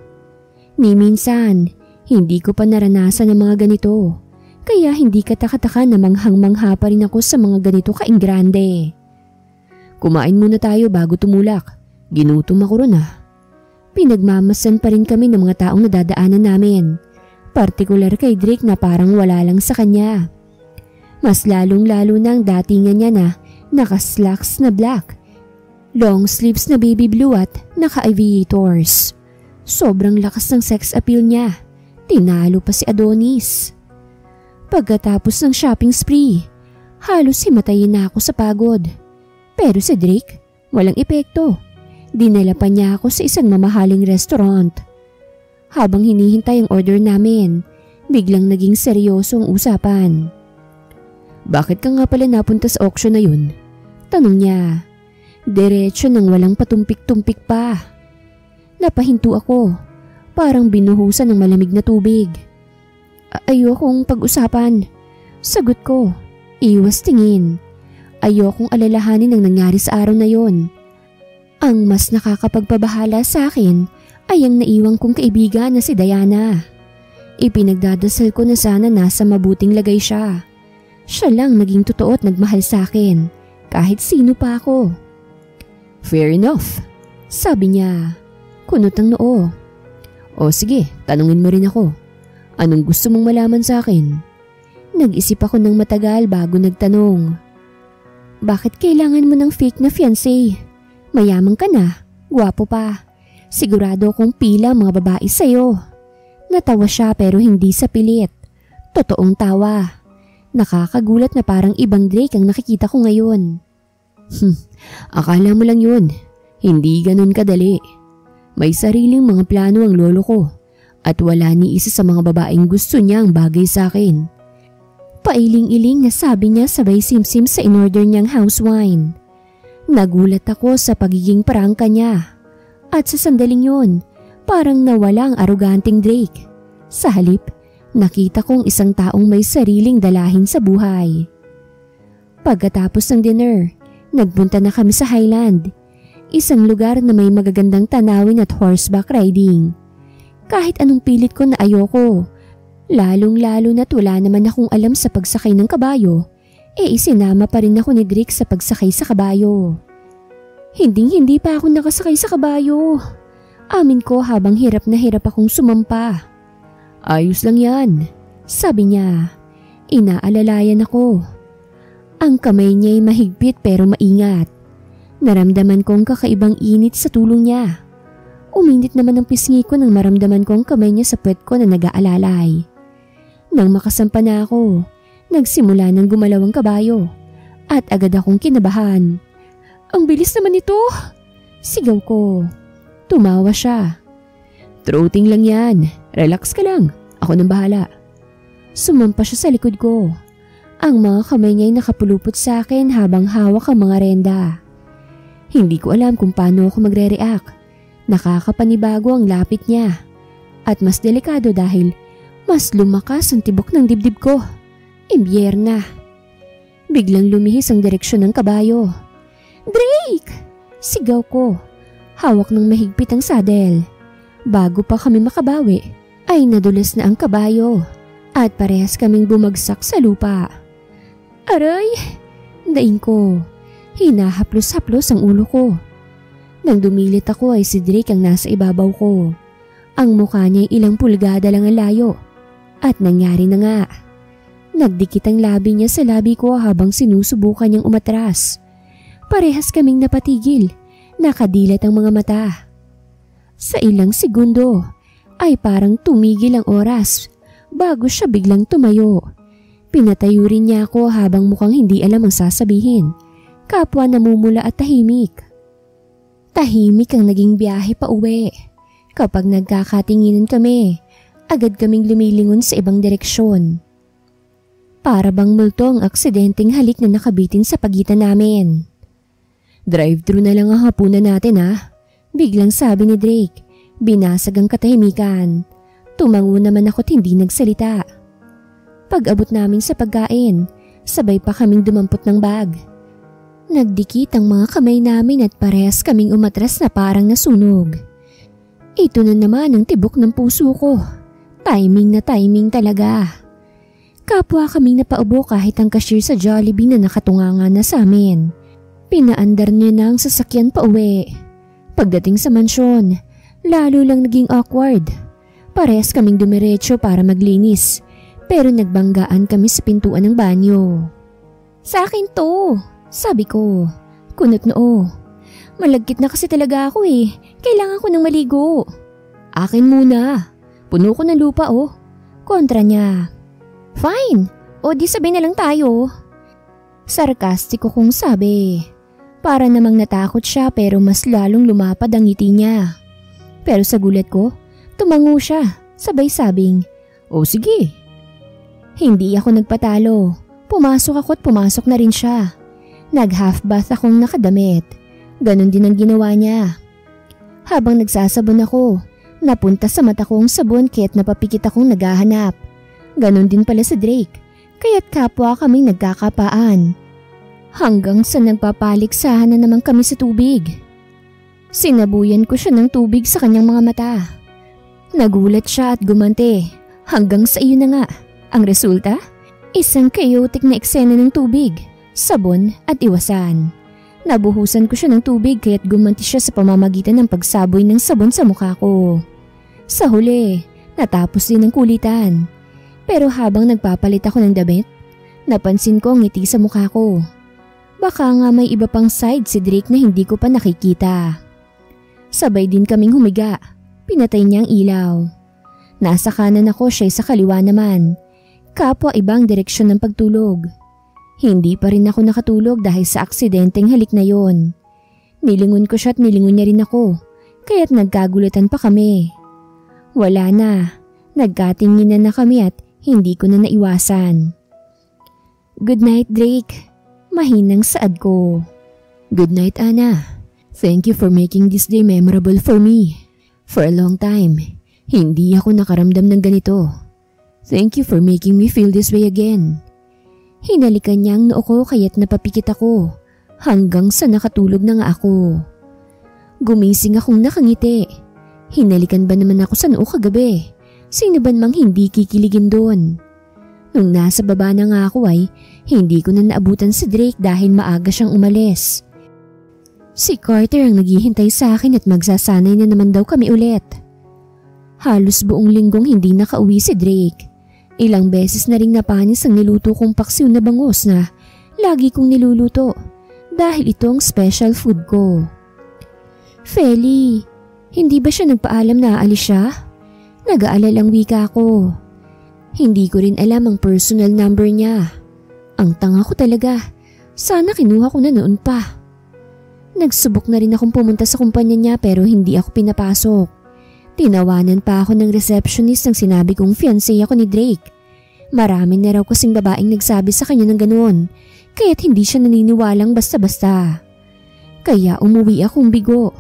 Ni minsan, hindi ko pa naranasan ang mga ganito. Kaya hindi katakataka na manghang-mangha pa rin ako sa mga ganito kaingrande. Kumain muna tayo bago tumulak. Ginutom ako ron ah. Pinagmamasan pa rin kami ng mga taong nadadaanan namin. Partikular kay Drake na parang wala lang sa kanya. Mas lalong-lalo na ang datingan niya na naka-slacks na black, long sleeves na baby blue at naka-aviators. Sobrang lakas ng sex appeal niya. Tinalo pa si Adonis. Pagkatapos ng shopping spree, halos himatayin na ako sa pagod. Pero si Drake, walang epekto. Dinala pa niya ako sa isang mamahaling restaurant. Habang hinihintay ang order namin, biglang naging seryoso ang usapan. Bakit ka nga pala napunta sa auction na yun? Tanong niya. Diretso nang walang patumpik-tumpik pa. Napahinto ako, parang binuhusan ng malamig na tubig. Ayokong pag-usapan. Sagot ko, iwas tingin. Ayokong alalahanin ang nangyari sa araw na yon. Ang mas nakakapagpabahala sa akin ay ang naiwang kong kaibigan na si Diana. Ipinagdadasal ko na sana nasa mabuting lagay siya. Siya lang naging totoo at nagmahal sa akin, kahit sino pa ako. Fair enough, sabi niya. Kunot ang noo. O sige, tanungin mo rin ako. Anong gusto mong malaman sa akin? Nag-isip ako ng matagal bago nagtanong. Bakit kailangan mo ng fake na fiancé? Mayaman ka na, gwapo pa. Sigurado akong pila mga babae sa'yo. Natawa siya pero hindi sa pilit. Totoong tawa. Nakakagulat na parang ibang Drake ang nakikita ko ngayon. Akala mo lang yun. Hindi ganun kadali. May sariling mga plano ang lolo ko at wala ni isa sa mga babaeng gusto niya ang bagay sa akin. Pailing-iling na sabi niya sabay simsim sa in-order niyang house wine. Nagulat ako sa pagiging prangka niya. At sa sandaling yun, parang nawala ang aroganting Drake. Sa halip, nakita kong isang taong may sariling dalahin sa buhay. Pagkatapos ng dinner, nagpunta na kami sa Highland. Isang lugar na may magagandang tanawin at horseback riding. Kahit anong pilit ko na ayoko, lalong-lalo na't wala naman akong alam sa pagsakay ng kabayo, isinama pa rin ako ni Drake sa pagsakay sa kabayo. Hindi pa ako nakasakay sa kabayo. Amin ko habang hirap na hirap akong sumampa. Ayos lang yan, sabi niya. Inaalalayan ako. Ang kamay niya'y mahigpit pero maingat. Naramdaman kong kakaibang init sa tulong niya. Uminit naman ang pisngi ko nang maramdaman kong kamay niya sa puwet ko na nag-aalalay. Nang makasampa na ako, nagsimula ng gumalaw ang kabayo at agad akong kinabahan. Ang bilis naman ito! Sigaw ko. Tumawa siya. Throating lang yan. Relax ka lang. Ako nang bahala. Sumampa siya sa likod ko. Ang mga kamay niya'y nakapulupot sa akin habang hawak ang mga renda. Hindi ko alam kung paano ako magre-react. Nakakapanibago ang lapit niya. At mas delikado dahil mas lumakas ang tibok ng dibdib ko. Imbierna. Biglang lumihis ang direksyon ng kabayo. Drake! Sigaw ko. Hawak ng mahigpit ang saddle. Bago pa kami makabawi, ay nadulas na ang kabayo at parehas kaming bumagsak sa lupa. Aray! Daing ko. Hinahaplos-haplos ang ulo ko. Nang dumilit ako ay si Drake ang nasa ibabaw ko. Ang mukha niya'y ilang pulgada lang ang layo. At nangyari na nga. Nagdikit ang labi niya sa labi ko habang sinusubukan niyang umatras. Parehas kaming napatigil. Nakadilat ang mga mata. Sa ilang segundo ay parang tumigil ang oras bago siya biglang tumayo. Pinatayo rin niya ako habang mukhang hindi alam ang sasabihin. Kapwa namumula at tahimik. Tahimik ang naging biyahe pa uwi. Kapag nagkakatinginan kami, agad kaming lumilingon sa ibang direksyon. Para bang multo ang aksidenteng halik na nakabitin sa pagitan namin. Drive-thru na lang ang hapunan natin ha. Biglang sabi ni Drake. Binasag ang katahimikan. Tumango naman ako't hindi nagsalita. Pag-abot namin sa pagkain, sabay pa kaming dumampot ng bag. Nagdikit ang mga kamay namin at parehas kaming umatras na parang nasunog. Ito na naman ang tibok ng puso ko. Timing na timing talaga. Kapwa kaming napaubo kahit ang cashier sa Jollibee na nakatunganga na sa amin. Pinaandar niya na ang sasakyan pa uwi. Pagdating sa mansyon, lalo lang naging awkward. Parehas kaming dumiretso para maglinis, pero nagbanggaan kami sa pintuan ng banyo. Sa akin to, sabi ko. Kunot noo. Malagkit na kasi talaga ako eh. Kailangan ko ng maligo. Akin muna. Puno ko ng lupa oh. Kontra niya. Fine. O di sabay na lang tayo. Sarkastiko kong sabi. Para namang natakot siya pero mas lalong lumapad ang ngiti niya. Pero sa gulat ko, tumango siya. Sabay sabing, o sige. Hindi ako nagpatalo. Pumasok ako at pumasok na rin siya. Nag-half bath akong nakadamit. Ganon din ang ginawa niya. Habang nagsasabon ako, napunta sa mata ko ang sabon kaya't napapikit akong naghahanap. Ganon din pala si Drake, kaya't kapwa kaming nagkakapaan. Hanggang sa nagpapaliksahan na naman kami sa tubig. Sinabuyan ko siya ng tubig sa kanyang mga mata. Nagulat siya at gumante. Hanggang sa iyo na nga. Ang resulta? Isang chaotic na eksena ng tubig, sabon at iwasan. Nabuhusan ko siya ng tubig kaya't gumanti siya sa pamamagitan ng pagsaboy ng sabon sa mukha ko. Sa huli, natapos din ang kulitan. Pero habang nagpapalit ako ng damit, napansin ko ang ngiti sa mukha ko. Baka nga may iba pang side si Drake na hindi ko pa nakikita. Sabay din kaming humiga. Pinatay niya ang ilaw. Nasa kanan ako, siya sa kaliwa naman. Kapwa ibang direksyon ng pagtulog. Hindi pa rin ako nakatulog dahil sa aksidenteng halik na yon. Nilingon ko siya at nilingon niya rin ako, kaya't nagkagulatan pa kami. Wala na, nagkatinginan na kami at hindi ko na naiwasan. Good night, Drake. Mahinang saad ko. Good night, Ana. Thank you for making this day memorable for me. For a long time, hindi ako nakaramdam ng ganito. Thank you for making me feel this way again. Hinalikan niya ang noo ko kaya't napapikit ako hanggang sa nakatulog na nga ako. Gumising akong nakangiti. Hinalikan ba naman ako sa noo kagabi? Sino ba namang hindi kikiligin doon? Nung nasa baba na nga ako ay hindi ko na naabutan si Drake dahil maaga siyang umalis. Si Carter ang naghihintay sa akin at magsasanay na naman daw kami ulit. Halos buong linggong hindi nakauwi si Drake. Ilang beses na ring napanis ang niluto kong paksiw na bangus na lagi kong niluluto dahil ito ang special food ko. Feli, hindi ba siya nagpaalam na aalis siya? Nag-aalalang wika ko. Hindi ko rin alam ang personal number niya. Ang tanga ko talaga. Sana kinuha ko na noon pa. Nagsubok na rin akong pumunta sa kumpanya niya pero hindi ako pinapasok. Tinawanan pa ako ng receptionist nang sinabi kong fiancé ako ni Drake. Marami na raw kasing babaeng nagsabi sa kanya ng ganoon, kaya't hindi siya naniniwalang basta-basta. Kaya umuwi akong bigo.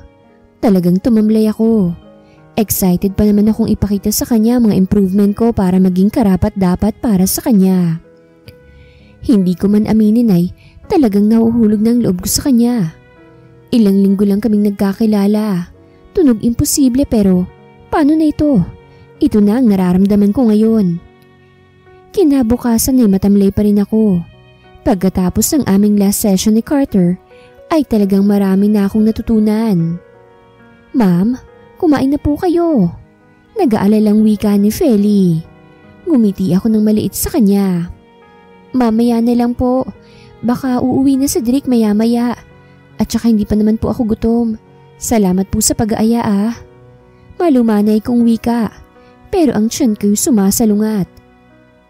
Talagang tumamlay ako. Excited pa naman akong ipakita sa kanya mga improvement ko para maging karapat-dapat para sa kanya. Hindi ko man aminin ay talagang nahuhulog ng loob ko sa kanya. Ilang linggo lang kaming nagkakilala. Tunog imposible pero paano na ito? Ito na ang nararamdaman ko ngayon. Kinabukasan ay matamlay pa rin ako. Pagkatapos ng aming last session ni Carter ay talagang marami na akong natutunan. Ma'am, kumain na po kayo. Nag-aalalang wika ni Feli. Ngumiti ako ng maliit sa kanya. Mamaya na lang po. Baka uuwi na si Drake maya-maya. At saka hindi pa naman po ako gutom. Salamat po sa pag-aaya ah. Malumanay kong wika, pero ang tiyan ko'y sumasalungat.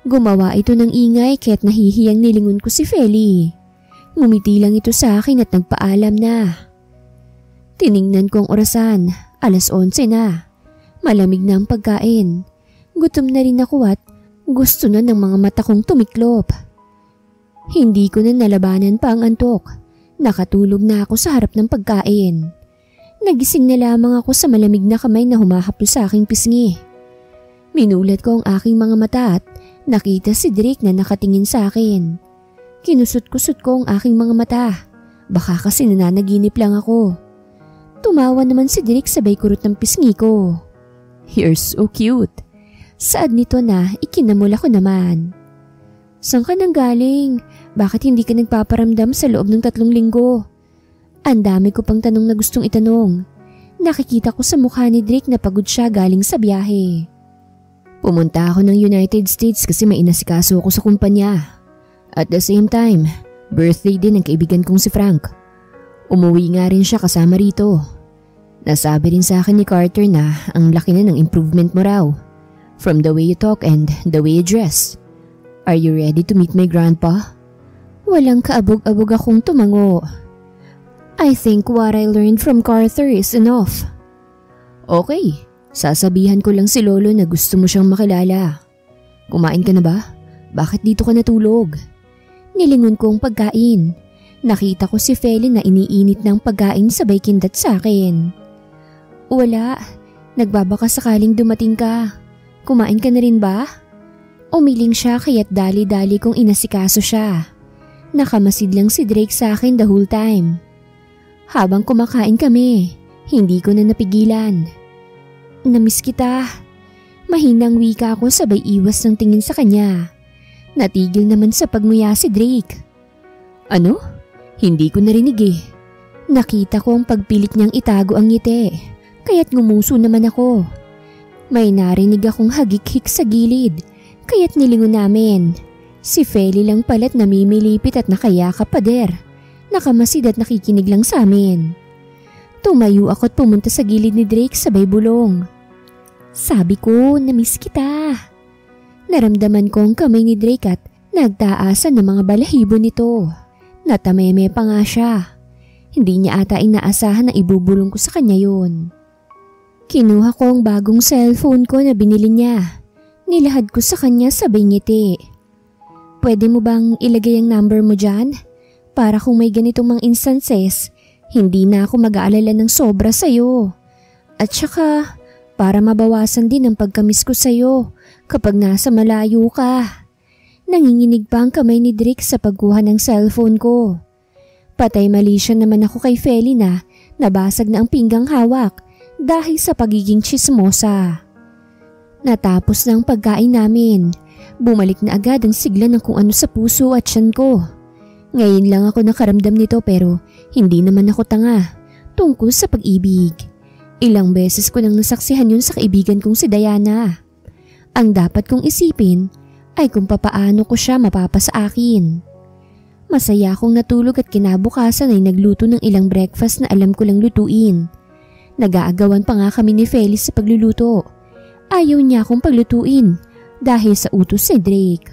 Gumawa ito ng ingay kaya't nahihiyang nilingon ko si Feli. Ngumiti lang ito sa akin at nagpaalam na. Tiningnan ko ang orasan, 11:00 na. Malamig na ang pagkain. Gutom na rin ako at gusto na ng mga mata kong tumiklop. Hindi ko na nalabanan pa ang antok. Nakatulog na ako sa harap ng pagkain. Nagising na lamang ako sa malamig na kamay na humahaplo sa aking pisngi. Minulat ko ang aking mga mata at nakita si Drake na nakatingin sa akin. Kinusot-kusot ko ang aking mga mata. Baka kasi nananaginip lang ako. Tumawa naman si Drake sabay kurot ng pisngi ko. You're so cute. Saad nito na ikinamula ko naman. Saan ka nang galing? Bakit hindi ka nagpaparamdam sa loob ng 3 linggo? Ang dami ko pang tanong na gustong itanong. Nakikita ko sa mukha ni Drake na pagod siya galing sa biyahe. Pumunta ako ng United States kasi may inasikaso ako sa kumpanya. At the same time, birthday din ng kaibigan kong si Frank. Umuwi nga rin siya kasama rito. Nasabi rin sa akin ni Carter na ang laki na ng improvement mo raw. From the way you talk and the way you dress. Are you ready to meet my grandpa? Walang kaabog-abog akong tumango. I think what I learned from Carter is enough. Okay, sasabihan ko lang si Lolo na gusto mo siyang makilala. Kumain ka na ba? Bakit dito ka natulog? Nilingon ko ang pagkain. Nakita ko si Feli na iniinit ng pagkain sabay kindat sa akin. Wala, nagbabaka sakaling dumating ka. Kumain ka na rin ba? Umiling siya kaya't dali-dali kong inasikaso siya. Nakamasid lang si Drake sa akin the whole time. Habang kumakain kami, hindi ko na napigilan. Namiss kita. Mahinang wika ko sabay iwas ng tingin sa kanya. Natigil naman sa pagmuya si Drake. Ano? Hindi ko narinig eh. Nakita ko ang pagpilit niyang itago ang ngiti, kaya't ngumuso naman ako. May narinig akong hagik-hik sa gilid, kaya't nilingon namin. Si Feli lang pala't namimilipit at nakayakap pader. Nakamasid at nakikinig lang sa amin. Tumayo ako at pumunta sa gilid ni Drake sabay bulong. Sabi ko, namiss kita. Naramdaman ko ang kamay ni Drake at nagtaasan ng mga balahibo nito. Natameme pa nga siya. Hindi niya ata inaasahan na ibubulong ko sa kanya yun. Kinuha ko ang bagong cellphone ko na binili niya. Nilahad ko sa kanya sabay ngiti. Pwede mo bang ilagay ang number mo dyan? Para kung may ganitong mga instances, hindi na ako mag-aalala ng sobra sa'yo. At saka, para mabawasan din ang pagkamiss ko sa'yo kapag nasa malayo ka. Nanginginig pa ang kamay ni Drake sa pagkuha ng cellphone ko. Patay mali siya naman ako kay Feli na nabasag na ang pinggang hawak dahil sa pagiging tsismosa. Natapos na ang pagkain namin. Bumalik na agad ang sigla ng kung ano sa puso at tiyan ko. Ngayon lang ako nakaramdam nito pero hindi naman ako tanga tungkol sa pag-ibig. Ilang beses ko nang nasaksihan yun sa kaibigan kong si Diana. Ang dapat kong isipin ay kung papaano ko siya mapapasa akin. Masaya akong natulog at kinabukasan ay nagluto ng ilang breakfast na alam ko lang lutuin. Nag-aagawan pa nga kami ni Felix sa pagluluto. Ayaw niya akong paglutuin dahil sa utos si Drake.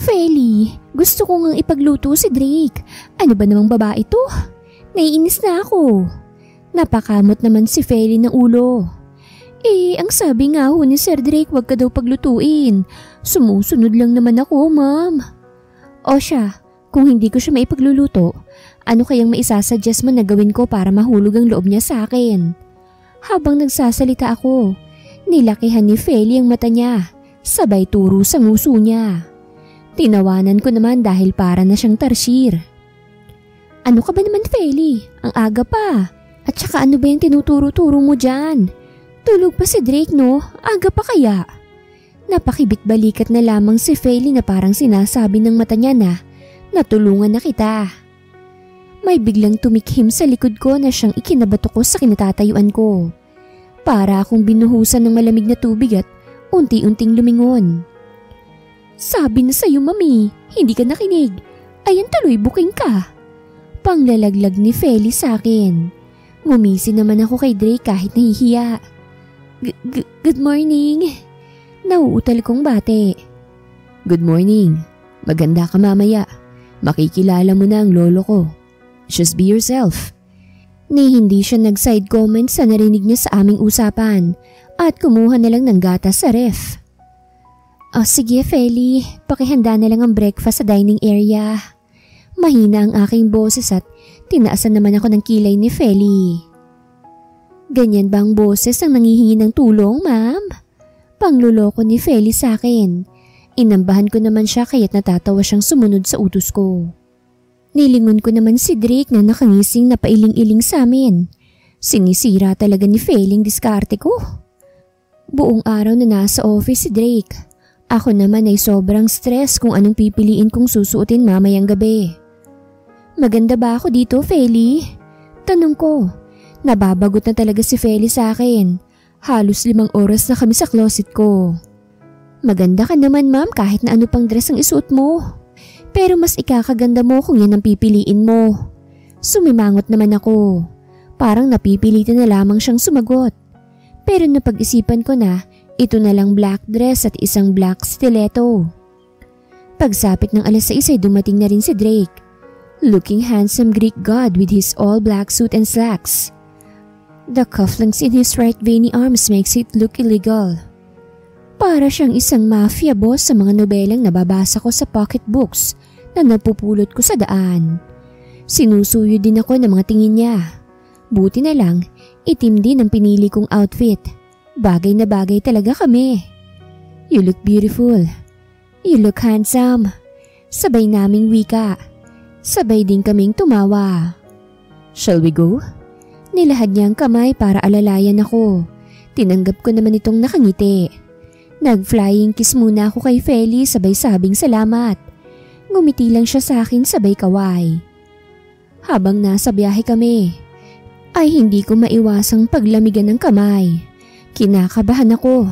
Feli, gusto ko ngang ipagluto si Drake. Ano ba namang babae to? Naiinis na ako. Napakamot naman si Feli ng ulo. Ang sabi nga ho ni Sir Drake wag ka daw paglutuin. Sumusunod lang naman ako, ma'am. O siya, kung hindi ko siya maipagluluto, ano kayang maisasuggest mo na gawin ko para mahulog ang loob niya sa akin? Habang nagsasalita ako, nilakihan ni Feli ang mata niya, sabay turo sa nguso niya. Tinawanan ko naman dahil para na siyang tarsier. Ano ka ba naman, Feli? Ang aga pa. At saka ano ba yung tinuturo-turo mo dyan? Tulog pa si Drake, no? Aga pa kaya? Napakibit-balikat na lamang si Feli na parang sinasabi ng mata niya na natulungan na kita. May biglang tumikhim sa likod ko na siyang ikinabato ko sa kinatatayuan ko. Para akong binuhusan ng malamig na tubig at unti-unting lumingon. Sabi na sa'yo, mami, hindi ka nakinig. Ayan tuloy, booking ka. Panglalaglag ni Feli sa akin. Ngumisi naman ako kay Drake kahit nahihiya. Good morning. Nauutal kong bate. Good morning. Maganda ka mamaya. Makikilala mo na ang lolo ko. Just be yourself. Ni hindi siya nag-side comment sa narinig niya sa aming usapan at kumuha na lang ng gatas sa ref. O sige, Feli, pakihanda na lang ang breakfast sa dining area. Mahina ang aking boses at tinaasan naman ako ng kilay ni Feli. Ganyan ba ang boses ang nangihingi ng tulong, ma'am? Pangluloko ni Feli sa akin. Inambahan ko naman siya kaya't natatawa siyang sumunod sa utos ko. Nilingon ko naman si Drake na nakangising na pailing-iling sa amin. Sinisira talaga ni Feli ang diskarte ko. Buong araw na nasa office si Drake. Ako naman ay sobrang stress kung anong pipiliin kong susuotin mamayang gabi. Maganda ba ako dito, Feli? Tanong ko. Nababagot na talaga si Feli sa akin. Halos 5 oras na kami sa closet ko. Maganda ka naman, ma'am, kahit na ano pang dress ang isuot mo. Pero mas ikakaganda mo kung yan ang pipiliin mo. Sumimangot naman ako. Parang napipilitan na lamang siyang sumagot. Pero napag-isipan ko na ito na lang black dress at isang black stiletto. Pagsapit ng 6:00 ay dumating na rin si Drake. Looking handsome Greek god with his all black suit and slacks. The cufflinks in his right veiny arms makes it look illegal. Para siyang isang mafia boss sa mga nobelang nababasa ko sa pocketbooks na napupulot ko sa daan. Sinusuyo din ako ng mga tingin niya. Buti na lang, itim din ang pinili kong outfit. Bagay na bagay talaga kami. You look beautiful. You look handsome. Sabay naming wika. Sabay din kaming tumawa. Shall we go? Nilahad niya ang kamay para alalayan ako. Tinanggap ko naman itong nakangiti. Nag-flying kiss muna ako kay Feli sabay sabing salamat. Ngumiti lang siya sa akin sabay kaway. Habang nasa biyahe kami, ay hindi ko maiwasang paglamigan ng kamay. Kinakabahan ako.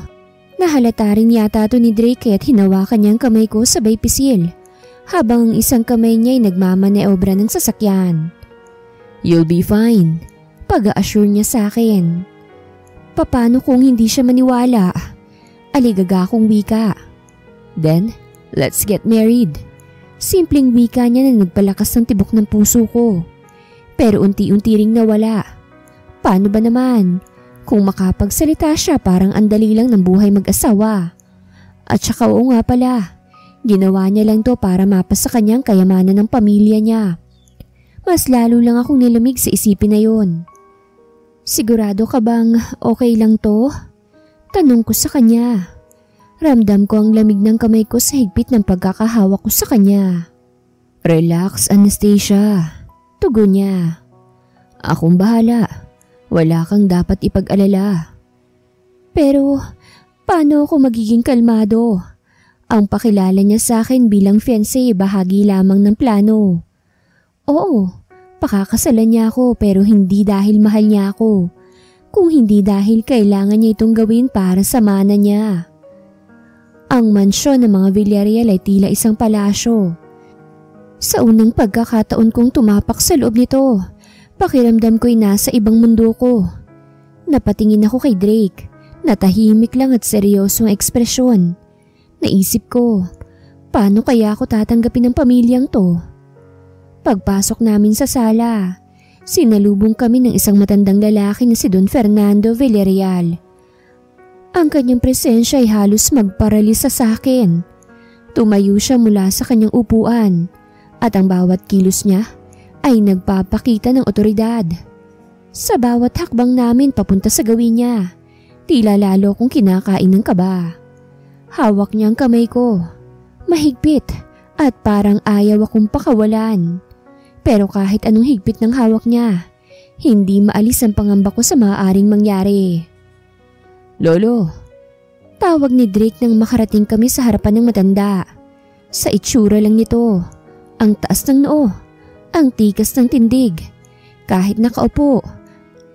Nahalata rin yata to ni Drake kaya't hinawakan niyang kamay ko sabay pisil, habang ang isang kamay niya ay nagmamaneobra ng sasakyan. You'll be fine, pag-a-assure niya sa akin. Paano kung hindi siya maniwala? Aligaga akong wika. Then, let's get married. Simpleng wika niya na nagpalakas ng tibok ng puso ko. Pero unti-unti ring nawala. Paano ba naman? Kung makapagsalita siya parang andali lang ng buhay mag-asawa. At saka oo nga pala, ginawa niya lang to para mapasa kanyang kayamanan ng pamilya niya. Mas lalo lang akong nilamig sa isipin na yon. Sigurado ka bang okay lang to? Tanong ko sa kanya. Ramdam ko ang lamig ng kamay ko sa higpit ng pagkakahawak ko sa kanya. Relax, Anastasia. Tugon niya. Akong bahala. Wala kang dapat ipag-alala. Pero paano ako magiging kalmado? Ang pakilala niya sa akin bilang fiancé bahagi lamang ng plano. Oo, pakakasalan niya ako pero hindi dahil mahal niya ako. Kung hindi dahil kailangan niya itong gawin para sa mana niya. Ang mansyon ng mga Villarreal ay tila isang palasyo. Sa unang pagkakataon kong tumapak sa loob nito, pakiramdam ko'y nasa ibang mundo ko. Napatingin ako kay Drake, natahimik lang at seryosong ekspresyon. Naisip ko, paano kaya ako tatanggapin ng pamilyang to? Pagpasok namin sa sala, sinalubong kami ng isang matandang lalaki na si Don Fernando Villarreal. Ang kanyang presensya ay halos magparalisa sa akin. Tumayo siya mula sa kanyang upuan at ang bawat kilos niya ay nagpapakita ng otoridad. Sa bawat hakbang namin papunta sa gawin niya, tila lalo kong kinakain ng kaba. Hawak niya ang kamay ko, mahigpit at parang ayaw akong pakawalan. Pero kahit anong higpit ng hawak niya, hindi maalis ang pangamba ko sa maaaring mangyari. Lolo, tawag ni Drake nang makarating kami sa harapan ng matanda. Sa itsura lang nito, ang taas ng noo, ang tikas ng tindig. Kahit nakaupo,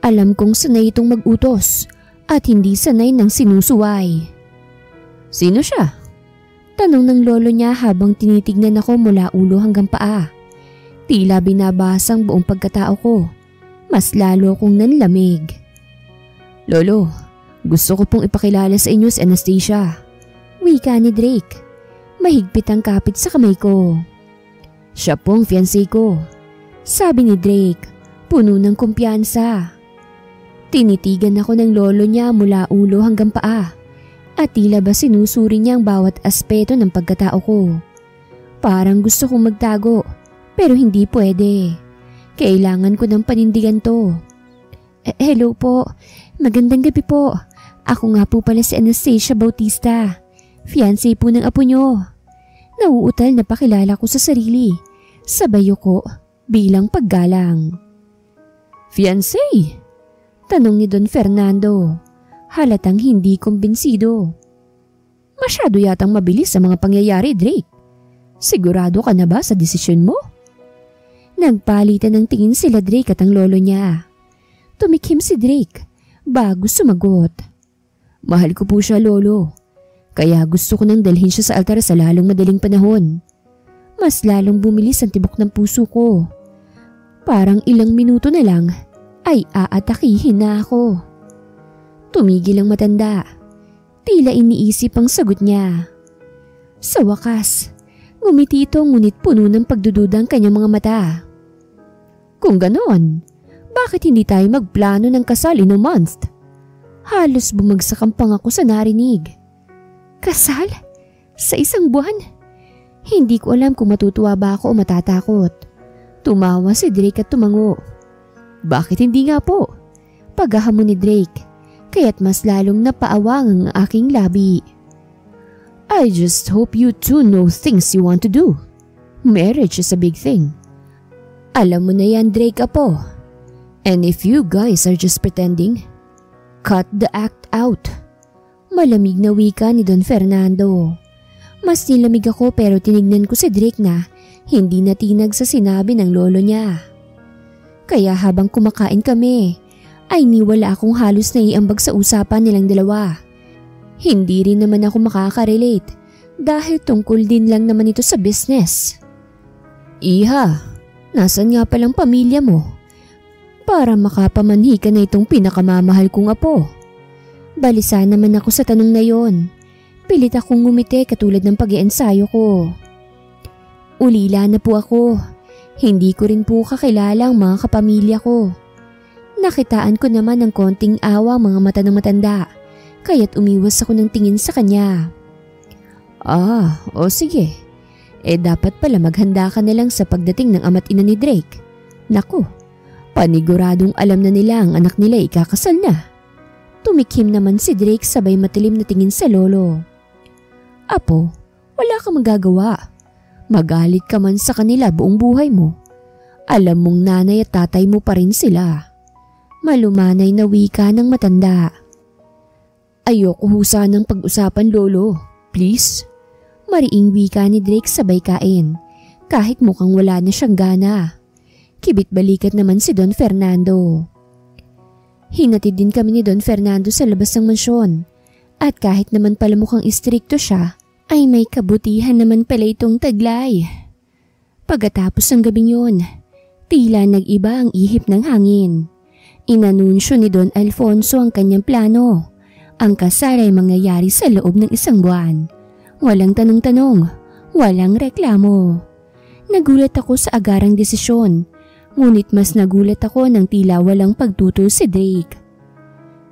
alam kong sanay itong mag-utos at hindi sanay ng sinusuway. Sino siya? Tanong ng lolo niya habang tinitignan ako mula ulo hanggang paa. Tila binabasang buong pagkatao ko. Mas lalo akong nanlamig. Lolo, gusto ko pong ipakilala sa inyo si Anastasia. Wika ni Drake. Mahigpit ang kapit sa kamay ko. Siya pong fiancé ko. Sabi ni Drake, puno ng kumpiyansa. Tinitigan ako ng lolo niya mula ulo hanggang paa. At tila ba sinusuri niya ang bawat aspeto ng pagkatao ko. Parang gusto kong magtago, pero hindi pwede. Kailangan ko ng panindigan to. Hello po, magandang gabi po. Ako nga po pala si Anastasia Bautista, fiancé po ng apo nyo. Nauutal na pakilala ko sa sarili, sabay ko bilang paggalang. Fiancé? Tanong ni Don Fernando, halatang hindi kumbinsido. Masyado yatang mabilis sa mga pangyayari, Drake. Sigurado ka na ba sa desisyon mo? Nagpalitan ng tingin sila Drake at ang lolo niya. Tumikim si Drake bago sumagot. Mahal ko po siya, lolo. Kaya gusto ko nang dalhin siya sa altar sa lalong madaling panahon. Mas lalong bumilis ang tibok ng puso ko. Parang ilang minuto na lang ay aatakihin na ako. Tumigil ang matanda. Tila iniisip ang sagot niya. Sa wakas, ngumiti ito ngunit puno ng pagdududa ang kanyang mga mata. Kung ganon, bakit hindi tayo magplano ng kasal in a month? Halos bumagsak ang pangako sa narinig. Kasal? Sa isang buwan? Hindi ko alam kung matutuwa ba ako o matatakot. Tumawa si Drake at tumango. Bakit hindi nga po? Paghahamon ni Drake, kaya't mas lalong napaawang ang aking labi. I just hope you two know things you want to do. Marriage is a big thing. Alam mo na yan, Drake apo. And if you guys are just pretending, cut the act out. Malamig na wika ni Don Fernando. Mas nilamig ako pero tinignan ko si Drake na hindi natinag sa sinabi ng lolo niya. Kaya habang kumakain kami, ay niwala akong halos naiambag sa usapan nilang dalawa. Hindi rin naman ako makaka-relate dahil tungkol din lang naman ito sa business. Iha, nasan nga palang pamilya mo? Para makapamanhi ka na itong pinakamamahal kong apo. Balisa naman ako sa tanong na yon. Pilit akong ngumiti katulad ng pag-iensayo ko. Ulila na po ako. Hindi ko rin po kakilala ang mga kapamilya ko. Nakitaan ko naman ng konting awa ang mga mata ng matanda, kaya't umiwas ako ng tingin sa kanya. O sige. Dapat pala maghanda ka na lang sa pagdating ng ama't ina ni Drake. Naku, paniguradong alam na nila ang anak nila ikakasal na. Tumikhim naman si Drake sabay matilim na tingin sa lolo. Apo, wala kang magagawa. Magalit ka man sa kanila buong buhay mo. Alam mong nanay at tatay mo pa rin sila. Malumanay na wika ng matanda. Ayoko ho sanang pag-usapan lolo, please. Mariing wika ni Drake sabay kain, kahit mukhang wala na siyang gana. Kibit-balikat naman si Don Fernando. Hinatid din kami ni Don Fernando sa labas ng mansyon. At kahit naman pala mukhang istrikto siya, ay may kabutihan naman pala itong taglay. Pagkatapos ng gabing yun, tila nag-iba ang ihip ng hangin. Inanunsyo ni Don Alfonso ang kanyang plano. Ang kasal ay mangyayari sa loob ng 1 buwan. Walang tanong-tanong, walang reklamo. Nagulat ako sa agarang desisyon, ngunit mas nagulat ako nang tila walang pagtutol si Drake.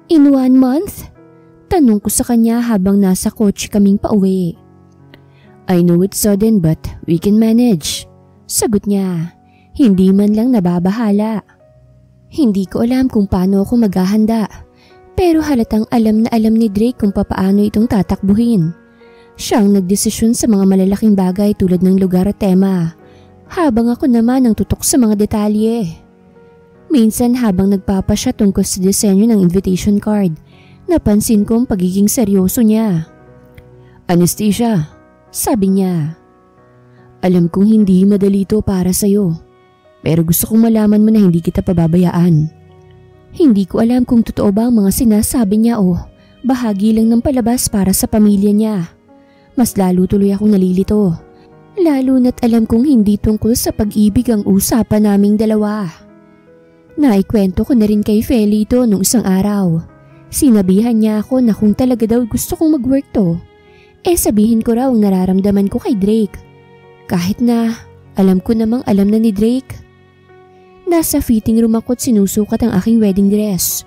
In 1 month? Tanong ko sa kanya habang nasa kotse kaming pauwi. I know it's sudden but we can manage. Sagot niya, hindi man lang nababahala. Hindi ko alam kung paano ako maghahanda, pero halatang alam na alam ni Drake kung papaano itong tatakbuhin. Siyang nagdesisyon sa mga malalaking bagay tulad ng lugar at tema, habang ako naman ang tutok sa mga detalye. Minsan habang nagpapasya tungkol sa disenyo ng invitation card, napansin ko ang pagiging seryoso niya. Anastasia, sabi niya, alam kong hindi madali ito para sa'yo, pero gusto kong malaman mo na hindi kita pababayaan. Hindi ko alam kung totoo ba ang mga sinasabi niya o bahagi lang ng palabas para sa pamilya niya. Mas lalo tuloy akong nalilito, lalo na't alam kong hindi tungkol sa pag-ibig ang usapan naming dalawa. Naikwento ko na rin kay Feli ito nung isang araw. Sinabihan niya ako na kung talaga daw gusto kong mag-work to, sabihin ko raw ang nararamdaman ko kay Drake. Kahit na alam ko namang alam na ni Drake. Nasa fitting room ako at sinusukat ang aking wedding dress.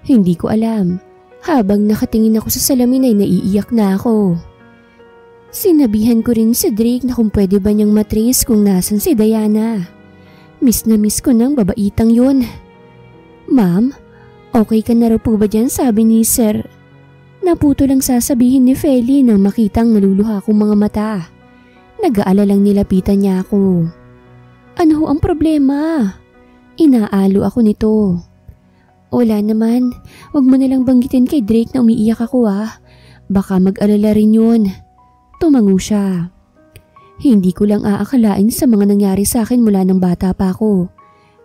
Hindi ko alam. Habang nakatingin ako sa salamin ay naiiyak na ako. Sinabihan ko rin si Drake na kung pwede ba niyang matrace kung nasan si Diana. Miss na miss ko ng babaitang yun. Ma'am, okay ka na raw po ba dyan, sabi ni Sir? Naputo lang sasabihin ni Feli nang makitang naluluha akong mga mata. Nag-aalalang nilapitan niya ako. Ano ho ang problema? Inaalo ako nito. Wala naman, wag mo nalang banggitin kay Drake na umiiyak ako Baka mag-alala rin yun. Tumango siya. Hindi ko lang aakalain sa mga nangyari sa akin mula ng bata pa ako,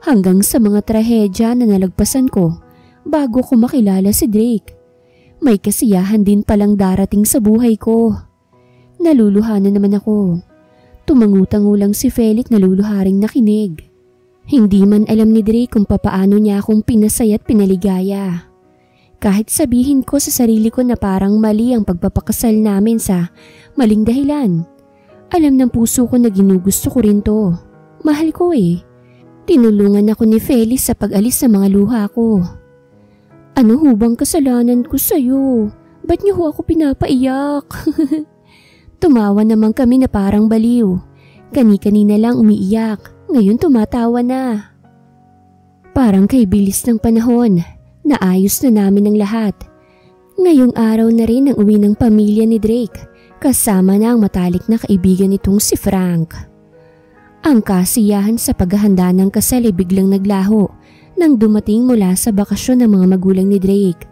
hanggang sa mga trahedya na nalagpasan ko bago ko makilala si Drake. May kasiyahan din palang darating sa buhay ko. Naluluha na naman ako. Tumangutango lang si Feli at naluluharing nakinig. Hindi man alam ni Drake kung papaano niya akong pinasaya at pinaligaya. Kahit sabihin ko sa sarili ko na parang mali ang pagpapakasal namin sa maling dahilan, alam ng puso ko na ginugusto ko rin to. Mahal ko Tinulungan ako ni Feli sa pag-alis sa mga luha ko. Ano ho bang kasalanan ko sa'yo? Ba't niyo ho ako pinapaiyak? Tumawa naman kami na parang baliw. Kani-kanina lang umiiyak, ngayon tumatawa na. Parang kay bilis ng panahon, naayos na namin ang lahat. Ngayong araw na rin ang uwi ng pamilya ni Drake, kasama na ang matalik na kaibigan nitong si Frank. Ang kasiyahan sa paghahanda ng kasal ay biglang naglaho nang dumating mula sa bakasyon ng mga magulang ni Drake.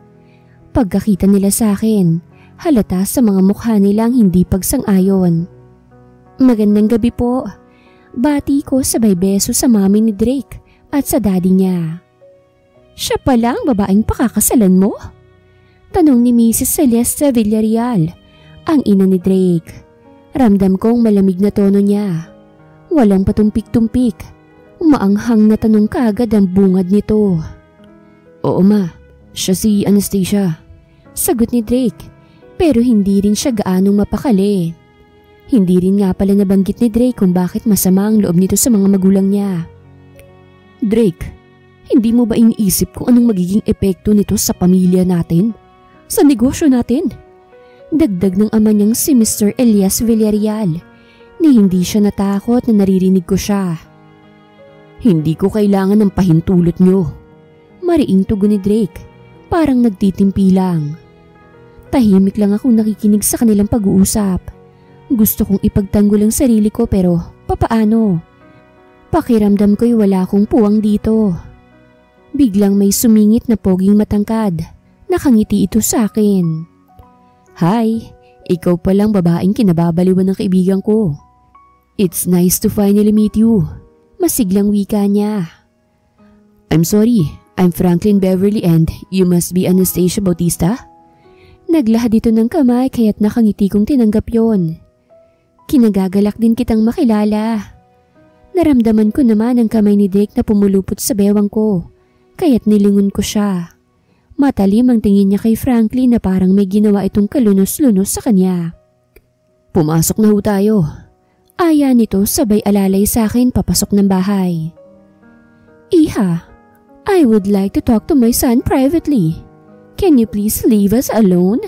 Pagkakita nila sa akin, halata sa mga mukha nilang hindi pagsang-ayon. Magandang gabi po. Bati ko sabay beso sa mami ni Drake at sa daddy niya. Siya pala ang babaeng pakakasalan mo? Tanong ni Mrs. Celeste Villarreal, ang ina ni Drake. Ramdam kong malamig na tono niya. Walang patumpik-tumpik. Maanghang na tanong kaagad ang bungad nito. Oo ma, siya si Anastasia. Sagot ni Drake, pero hindi rin siya gaanong mapakali. Hindi rin nga pala nabanggit ni Drake kung bakit masama ang loob nito sa mga magulang niya. Drake, hindi mo ba iniisip kung anong magiging epekto nito sa pamilya natin? Sa negosyo natin? Dagdag ng ama niyang si Mr. Elias Villarreal, ni hindi siya natakot na naririnig ko siya. Hindi ko kailangan ng pahintulot niyo. Mariing tugon ni Drake, parang nagtitimpi lang. Tahimik lang akong nakikinig sa kanilang pag-uusap. Gusto kong ipagtanggol ang sarili ko pero papaano? Pakiramdam ko'y wala akong puwang dito. Biglang may sumingit na poging matangkad. Nakangiti ito sa akin. Hi, ikaw palang babaeng kinababaliwan ng kaibigan ko. It's nice to finally meet you. Masiglang wika niya. I'm sorry, I'm Franklin Beverly and you must be Anastasia Bautista? Naglahad ito ng kamay kaya't nakangiti kong tinanggap yon. Kinagagalak din kitang makilala. Naramdaman ko naman ang kamay ni Drake na pumulupot sa bewang ko, kaya't nilingon ko siya. Matalim ang tingin niya kay Franklin na parang may ginawa itong kalunos-lunos sa kanya. Pumasok na ho tayo. Aya nito sabay alalay sa akin papasok ng bahay. Iha, I would like to talk to my son privately. Can you please leave us alone?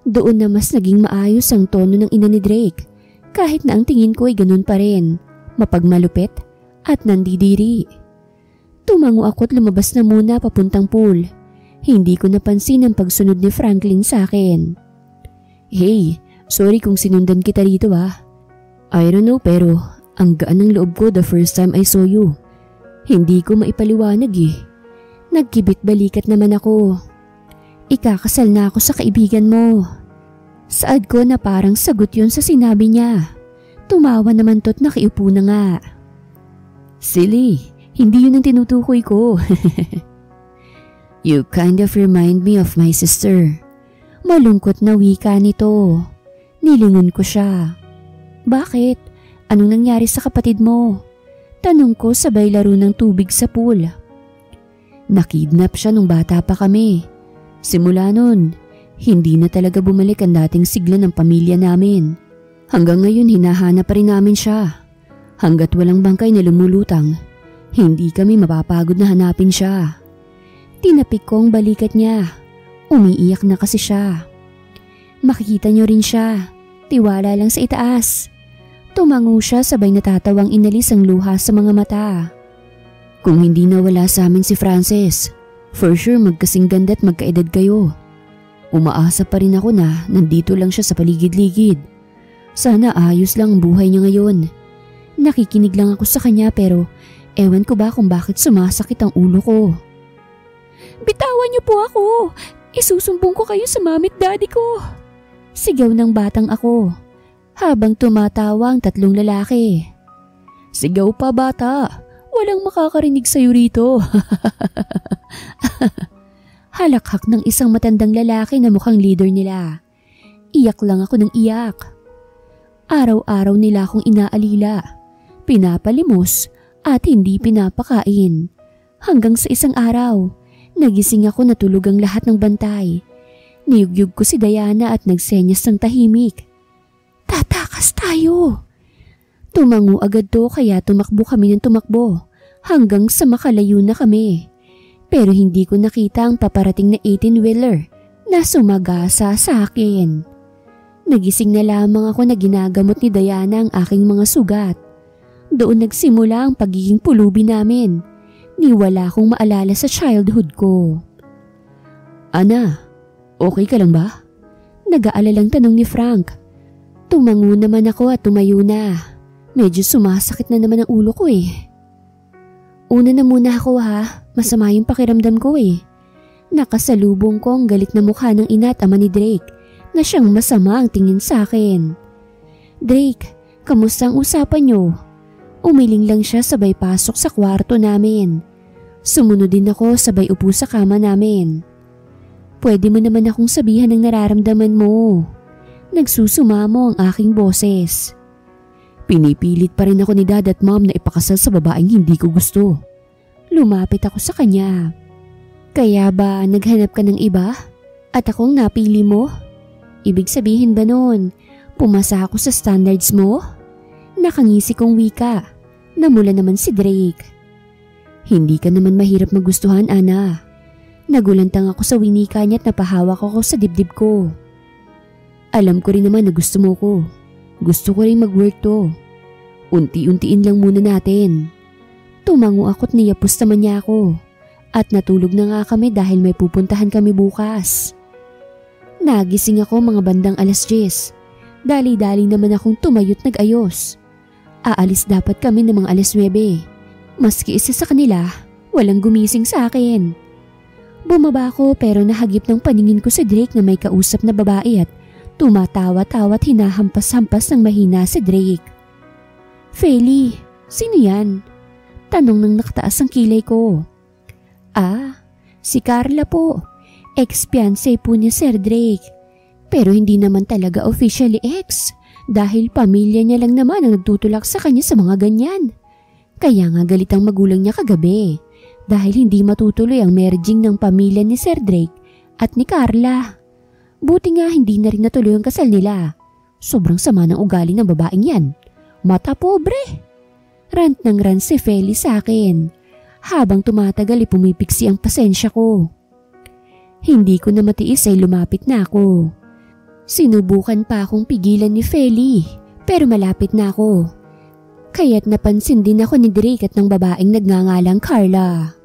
Doon na mas naging maayos ang tono ng ina ni Drake, kahit na ang tingin ko ay ganun pa rin. Mapagmalupit at nandidiri. Tumango ako't lumabas na muna papuntang pool. Hindi ko napansin ang pagsunod ni Franklin sa akin. Hey, sorry kung sinundan kita rito ah. I don't know pero ang gaan ng loob ko the first time I saw you. Hindi ko maipaliwanag eh. Nagkibit balikat naman ako. Ikakasal na ako sa kaibigan mo. Saad ko na parang sagot yun sa sinabi niya. Tumawa naman to't nakiupo na nga. Silly, hindi yun ang tinutukoy ko. You kind of remind me of my sister. Malungkot na wika nito. Nilingon ko siya. Bakit? Anong nangyari sa kapatid mo? Tanong ko sabay laro ng tubig sa pool. Nakidnap siya nung bata pa kami. Simula nun, hindi na talaga bumalik ang dating sigla ng pamilya namin. Hanggang ngayon hinahanap pa rin namin siya. Hanggat walang bangkay na lumulutang, hindi kami mapapagod na hanapin siya. Tinapik ko ang balikat niya. Umiiyak na kasi siya. Makikita niyo rin siya. Tiwala lang sa itaas. Tumango siya sabay natatawang inalis ang luha sa mga mata. Kung hindi nawala sa amin si Frances, for sure magkasing ganda at magkaedad kayo. Umaasa pa rin ako na nandito lang siya sa paligid-ligid. Sana ayos lang ang buhay niya ngayon. Nakikinig lang ako sa kanya pero ewan ko ba kung bakit sumasakit ang ulo ko. Bitawan niyo po ako! Isusumbong ko kayo sa mami't daddy ko! Sigaw ng batang ako habang tumatawa ang tatlong lalaki. Sigaw pa bata! Walang makakarinig sa'yo rito. Halakhak ng isang matandang lalaki na mukhang leader nila. Iyak lang ako ng iyak. Araw-araw nila akong inaalila, pinapalimos at hindi pinapakain. Hanggang sa isang araw, nagising ako na tulog ang lahat ng bantay. Niyugyug ko si Diana at nagsenyas ng tahimik. Tatakas tayo! Tumango agad to kaya tumakbo kami ng tumakbo hanggang sa makalayo na kami. Pero hindi ko nakita ang paparating na 18-wheeler na sumagasa sa akin. Nagising na lamang ako na ginagamot ni Diana ang aking mga sugat. Doon nagsimula ang pagiging pulubi namin. Ni wala akong maalala sa childhood ko. Ana, okay ka lang ba? Nag-aalalang tanong ni Frank. Tumango naman ako at tumayo na. Medyo sumasakit na naman ang ulo ko eh. Una na muna ako ha, masama yung pakiramdam ko eh. Nakasalubong ko ang galit na mukha ng ina at ama ni Drake na siyang masama ang tingin sa akin. Drake, kamusta ang usapan niyo? Umiling lang siya sabay pasok sa kwarto namin. Sumunod din ako sabay upo sa kama namin. Pwede mo naman akong sabihan ng nararamdaman mo. Nagsusumamo ang aking boses. Pinipilit pa rin ako ni Dad at Mom na ipakasal sa babaeng hindi ko gusto. Lumapit ako sa kanya. Kaya ba naghanap ka ng iba? At akong napili mo? Ibig sabihin ba nun, pumasa ako sa standards mo? Nakangisi kong wika. Namula naman si Drake. Hindi ka naman mahirap magustuhan, Ana. Nagulantang ako sa winika niya at napahawak ako sa dibdib ko. Alam ko rin naman na gusto mo ko. Gusto ko rin mag-work to. Unti-untiin lang muna natin. Tumango ako't niyapos naman niya ako. At natulog na nga kami dahil may pupuntahan kami bukas. Nagising ako mga bandang 10:00. Dali-dali naman akong tumayo't nag-ayos. Aalis dapat kami ng mga 9:00. Maski isa sa kanila, walang gumising sa akin. Bumaba ako pero nahagip ng paningin ko si Drake na may kausap na babae at tumatawa-tawa at hinahampas-hampas ng mahina si Drake. Feli, sino yan? Tanong nang nakataas ang kilay ko. Si Carla po. Ex-fiancé po niya Sir Drake. Pero hindi naman talaga officially ex. Dahil pamilya niya lang naman ang nagtutulak sa kanya sa mga ganyan. Kaya nga galit ang magulang niya kagabi dahil hindi matutuloy ang merging ng pamilya ni Sir Drake at ni Carla. Buti nga hindi na rin natuloy ang kasal nila. Sobrang sama ng ugali ng babaeng yan. Mata pobre. Rant ng rant si Feli sa akin. Habang tumatagal pumipiksi ang pasensya ko. Hindi ko na matiis ay lumapit na ako. Sinubukan pa akong pigilan ni Feli pero malapit na ako. Kaya't napansin din ako ni Drake at ng babaeng nagngangalang Carla.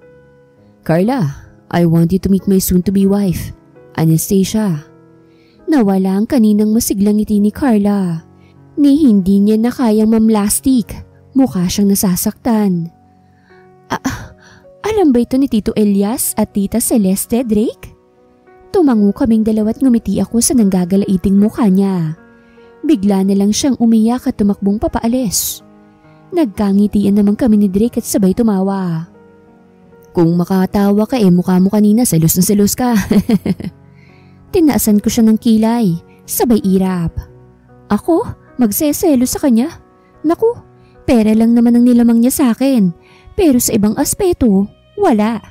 Carla, I want you to meet my soon-to-be wife, Anastasia. Nawala ang kaninang masiglang ngiti ni Carla. Ni hindi niya na kayang mamlastik. Mukha siyang nasasaktan. Alam ba ito ni Tito Elias at Tita Celeste, Drake? Tumango kaming dalawa't ngumiti ako sa nanggagalaiting mukha niya. Bigla na lang siyang umiyak at tumakbong papaalis. Nagkangitian naman kami ni Drake at sabay tumawa. Kung makatawa ka mukha mo kanina selos na selos ka. Tinaasan ko siya ng kilay, sabay irap. Ako? Magseselos sa kanya? Naku, pera lang naman ang nilamang niya sa akin. Pero sa ibang aspeto, wala.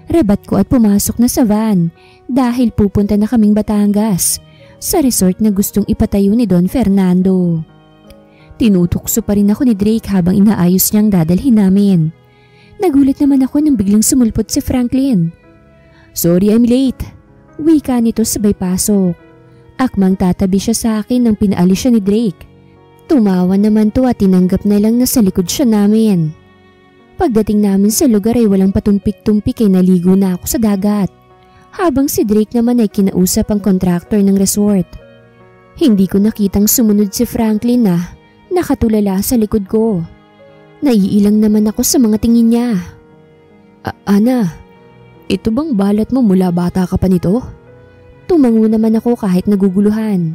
Rebat ko at pumasok na sa van dahil pupunta na kaming Batangas sa resort na gustong ipatayo ni Don Fernando. Tinutukso pa rin ako ni Drake habang inaayos niyang dadalhin namin. Nagulat naman ako nang biglang sumulpot si Franklin. Sorry, I'm late. Wika nito sabay pasok. Akmang tatabi siya sa akin nang pinaalis siya ni Drake. Tumawa naman to at tinanggap na lang na sa likod siya namin. Pagdating namin sa lugar ay walang patumpik-tumpik naligo na ako sa dagat. Habang si Drake naman ay kinausap ang contractor ng resort. Hindi ko nakitang sumunod si Franklin na nakatulala sa likod ko. Naiilang naman ako sa mga tingin niya. Ana, ito bang balat mo mula bata ka pa nito? Tumango naman ako kahit naguguluhan.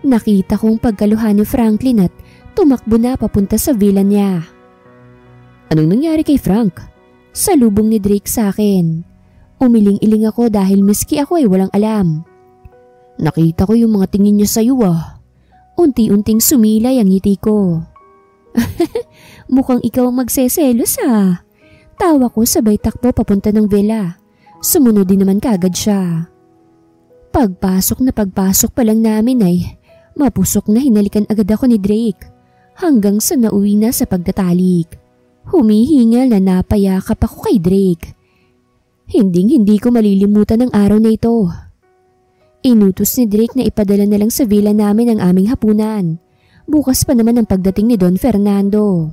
Nakita kong pagkaluhan ni Franklin at tumakbo na papunta sa villa niya. Anong nangyari kay Frank? Salubong ni Drake sa akin. Umiling-iling ako dahil miski ako ay walang alam. Nakita ko yung mga tingin niya sa'yo Unti-unting sumilay ang ngiti ko. Mukhang ikaw ang magseselos Tawa ko sabay takbo papunta ng villa. Sumunod din naman kaagad siya. Pagpasok pa lang namin ay mapusok na hinalikan agad ako ni Drake hanggang sa nauwi na sa pagtatalik. Humihingal na napayakap ako kay Drake. Hindi ko malilimutan ang araw na ito. Inutos ni Drake na ipadala na lang sa villa namin ang aming hapunan. Bukas pa naman ang pagdating ni Don Fernando.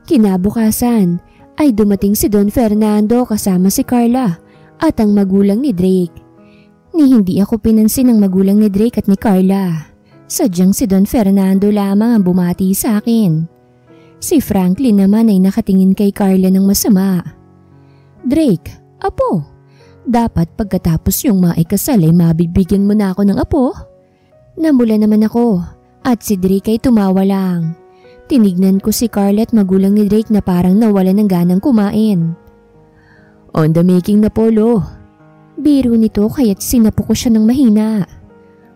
Kinabukasan ay dumating si Don Fernando kasama si Carla at ang magulang ni Drake. Hindi ako pinansin ng magulang ni Drake at ni Carla. Sadyang si Don Fernando lamang ang bumati sa akin. Si Franklin naman ay nakatingin kay Carla ng masama. Drake, apo, dapat pagkatapos yung maikasal ay mabibigyan mo na ako ng apo? Namula naman ako at si Drake ay tumawa lang. Tinignan ko si Carla at magulang ni Drake na parang nawalan ng ganang kumain. On the making na Polo. Biro nito kaya't sinapo ko siya ng mahina.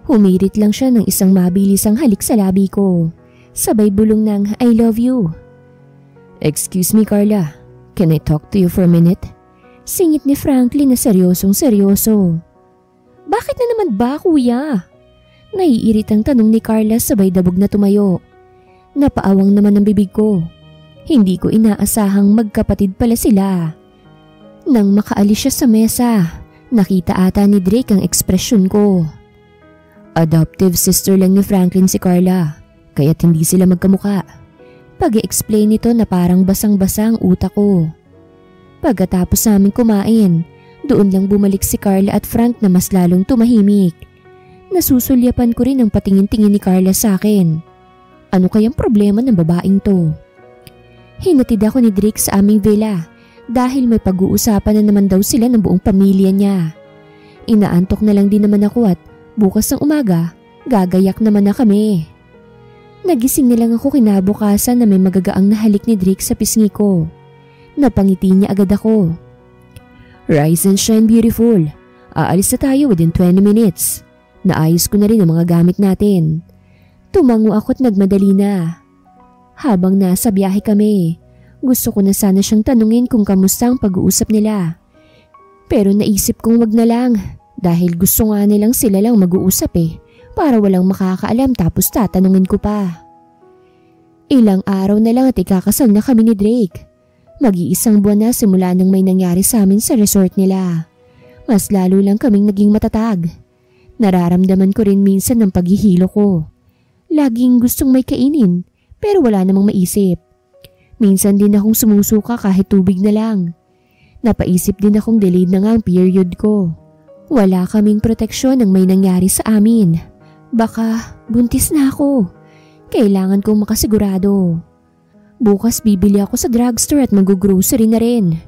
Humirit lang siya ng isang mabilisang halik sa labi ko. Sabay bulong ng I love you. Excuse me Carla, can I talk to you for a minute? Singit ni Franklin na seryosong seryoso. Bakit na naman ba kuya? Naiiritang tanong ni Carla sabay dabog na tumayo. Napaawang naman ang bibig ko. Hindi ko inaasahang magkapatid pala sila. Nang makaalis siya sa mesa, nakita ata ni Drake ang ekspresyon ko. Adoptive sister lang ni Franklin si Carla, kaya't hindi sila magkamuka. Pag-i-explain nito na parang basang-basa ang utak ko. Pagkatapos namin kumain, doon lang bumalik si Carla at Frank na mas lalong tumahimik. Nasusulyapan ko rin ang patingin-tingin ni Carla sa akin. Ano kayang problema ng babaeng to? Hinatid ako ni Drake sa aming villa dahil may pag-uusapan na naman daw sila ng buong pamilya niya. Inaantok na lang din naman ako at bukas ng umaga, gagayak naman na kami. Nagising na lang ako kinabukasan na may magagaang nahalik ni Drake sa pisngi ko. Napangiti niya agad ako. Rise and shine beautiful. Aalis na tayo within 20 minutes. Naayos ko na rin ang mga gamit natin. Tumango ako at nagmadali na. Habang nasa biyahe kami, gusto ko na sana siyang tanungin kung kamusta ang pag-uusap nila. Pero naisip kong wag na lang dahil gusto nga nilang sila lang mag-uusap para walang makakaalam tapos tatanungin ko pa. Ilang araw na lang at ikakasal na kami ni Drake. Mag-iisang buwan na simula nang may nangyari sa amin sa resort nila. Mas lalo lang kaming naging matatag. Nararamdaman ko rin minsan ng paghihilo ko. Laging gustong may kainin pero wala namang maisip. Minsan din akong sumusuka kahit tubig na lang. Napaisip din akong delayed na nga ang period ko. Wala kaming proteksyon nang may nangyari sa amin. Baka buntis na ako. Kailangan kong makasigurado. Bukas bibili ako sa drugstore at mag-grocery na rin.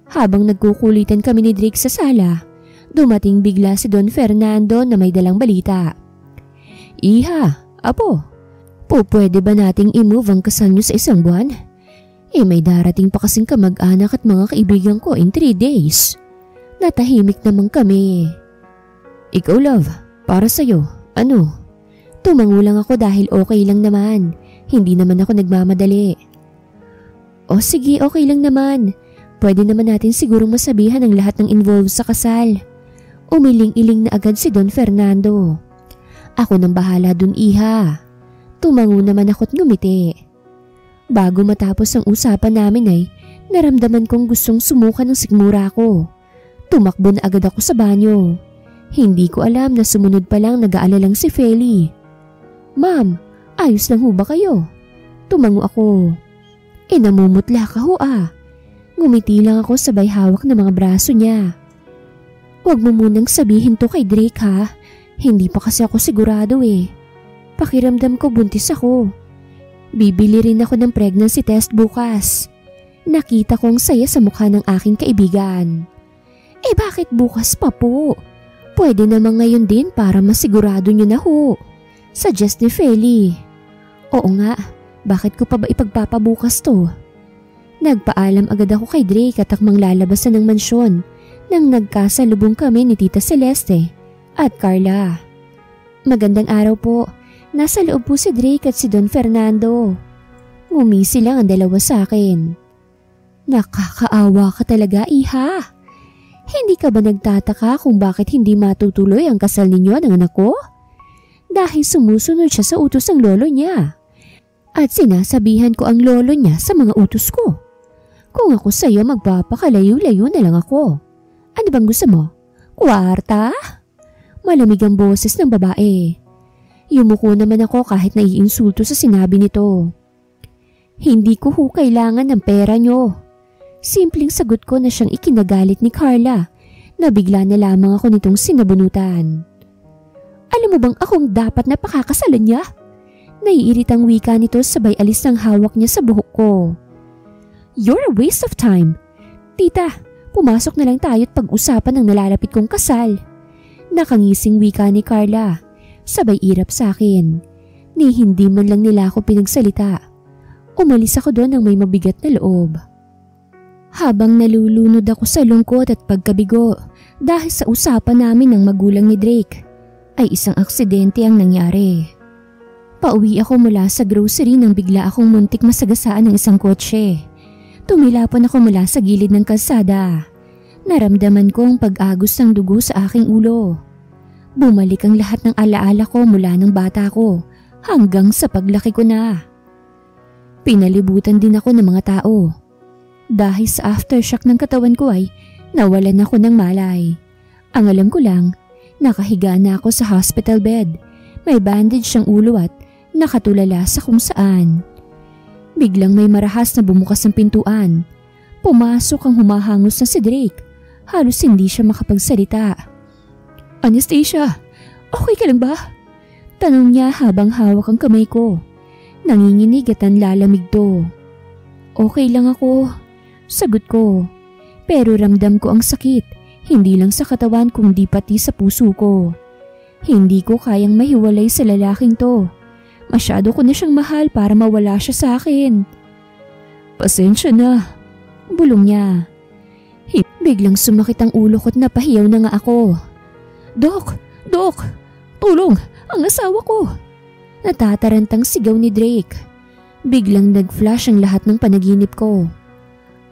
Habang nagkukulitan kami ni Drake sa sala, dumating bigla si Don Fernando na may dalang balita. Iha, apo, pwede ba nating i-move ang kasal niyo sa isang buwan? May darating pa kasing kamag-anak at mga kaibigan ko in 3 days. Natahimik naman kami. Ikaw love, para sa'yo, ano? Tumango lang ako dahil okay lang naman. Hindi naman ako nagmamadali. O sige, okay lang naman. Pwede naman natin sigurong masabihan ang lahat ng involved sa kasal. Umiling-iling na agad si Don Fernando. Ako nang bahala dun iha. Tumango naman ako't ngumiti. Bago matapos ang usapan namin ay naramdaman kong gustong sumuka ng sikmura ko. Tumakbo na agad ako sa banyo. Hindi ko alam na sumunod pa lang nag-aalalang si Feli. Ma'am, ayos lang ho ba kayo? Tumango ako. Namumutla ka ho ah. Ngumiti lang ako sabay hawak ng mga braso niya. Huwag mo munang sabihin to kay Drake ha. Hindi pa kasi ako sigurado Pakiramdam ko buntis ako. Bibili rin ako ng pregnancy test bukas. Nakita kong saya sa mukha ng aking kaibigan. Bakit bukas pa po? Pwede naman ngayon din para masigurado nyo na ho. Suggest ni Feli. Oo nga, bakit ko pa ba ipagpapabukas to? Nagpaalam agad ako kay Drake at akmang lalabasan ng mansyon nang nagkasalubong kami ni Tita Celeste at Carla. Magandang araw po. Nasa loob po si Drake at si Don Fernando. Ngumisi lang ang dalawa sa akin. Nakakaawa ka talaga, iha. Hindi ka ba nagtataka kung bakit hindi matutuloy ang kasal ninyo ng anak ko? Dahil sumusunod siya sa utos ng lolo niya. At sinasabihan ko ang lolo niya sa mga utos ko. Kung ako sa'yo magpapakalayo-layo na lang ako. Ano bang gusto mo? Kwarta? Malamig ang boses ng babae. Yumuko naman ako kahit naiinsulto sa sinabi nito. Hindi ko ho kailangan ng pera nyo. Simpleng sagot ko na siyang ikinagalit ni Carla na bigla na lamang ako nitong sinabunutan. Alam mo bang akong dapat na pakakasalan niya? Naiiritang wika nito sabay alis ng hawak niya sa buhok ko. You're a waste of time. Tita, pumasok na lang tayo at pag-usapan ng nalalapit kong kasal. Nakangising wika ni Carla. Sabay irap sa akin. Ni hindi man lang nila ako pinagsalita. Umalis ako doon ng may mabigat na loob. Habang nalulunod ako sa lungkot at pagkabigo dahil sa usapan namin ng magulang ni Drake, ay isang aksidente ang nangyari. Pauwi ako mula sa grocery nang bigla akong muntik masagasaan ng isang kotse. Tumilapon ako mula sa gilid ng kalsada. Naramdaman ko ang pag-agos ng dugo sa aking ulo. Bumalik ang lahat ng alaala ko mula ng bata ko hanggang sa paglaki ko na. Pinalibutan din ako ng mga tao. Dahil sa aftershock ng katawan ko ay nawalan ako ng malay. Ang alam ko lang, nakahiga na ako sa hospital bed. May bandage ang ulo at nakatulala sa kung saan. Biglang may marahas na bumukas ng pintuan. Pumasok ang humahangos na si Drake. Halos hindi siya makapagsalita. "Anastasia, okay ka lang ba?" Tanong niya habang hawak ang kamay ko. Nanginginig at ang lalamig to. "Okay lang ako," sagot ko. Pero ramdam ko ang sakit, hindi lang sa katawan kundi pati sa puso ko. Hindi ko kayang mahiwalay sa lalaking to. Masyado ko na siyang mahal para mawala siya sa akin. "Pasensya na," bulong niya. Biglang sumakit ang ulo ko at napahiyaw na nga ako. Dok, tulong, ang asawa ko!" Natatarantang sigaw ni Drake. Biglang nag-flash ang lahat ng panaginip ko.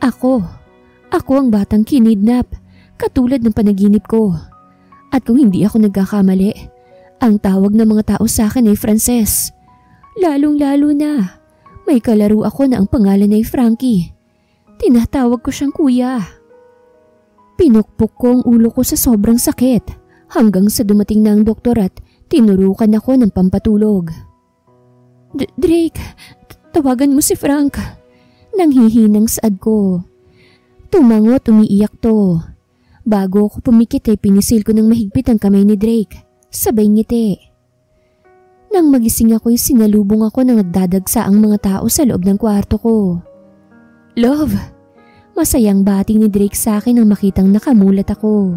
Ako ang batang kinidnap, katulad ng panaginip ko. At kung hindi ako nagkakamali, ang tawag ng mga tao sa akin ay Frances. Lalong-lalo na, may kalaro ako na ang pangalan ay Frankie. Tinatawag ko siyang kuya. Pinukpok ko ang ulo ko sa sobrang sakit hanggang sa dumating na ang doktor at tinurukan ako ng pampatulog. Drake, tawagan mo si Frank." Nanghihinang saad ko. Tumango at umiiyak to. Bago ako pumikit ay pinisil ko ng mahigpit ang kamay ni Drake. Sabay ngiti. Nang magising ako ay sinalubong ako ng nagdadagsa ang mga tao sa loob ng kwarto ko. "Love!" Masayang bati ni Drake sa akin nang makitang nakamulat ako.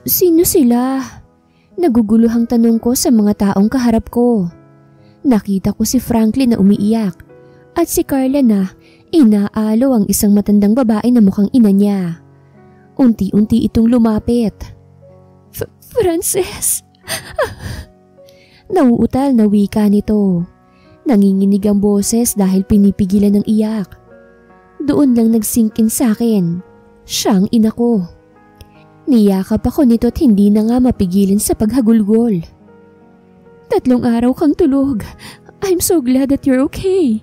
Sino sila?" Naguguluhang tanong ko sa mga taong kaharap ko. Nakita ko si Franklin na umiiyak at si Carla na inaalo ang isang matandang babae na mukhang ina niya. Unti-unti itong lumapit. Frances! Nauutal na wika nito. Nanginginig ang boses dahil pinipigilan ng iyak. Doon lang nagsinkin sa akin. Siya ang ina ko. Niyakap ako nito at hindi na nga mapigilin sa paghagulgol. 3 araw kang tulog. I'm so glad that you're okay.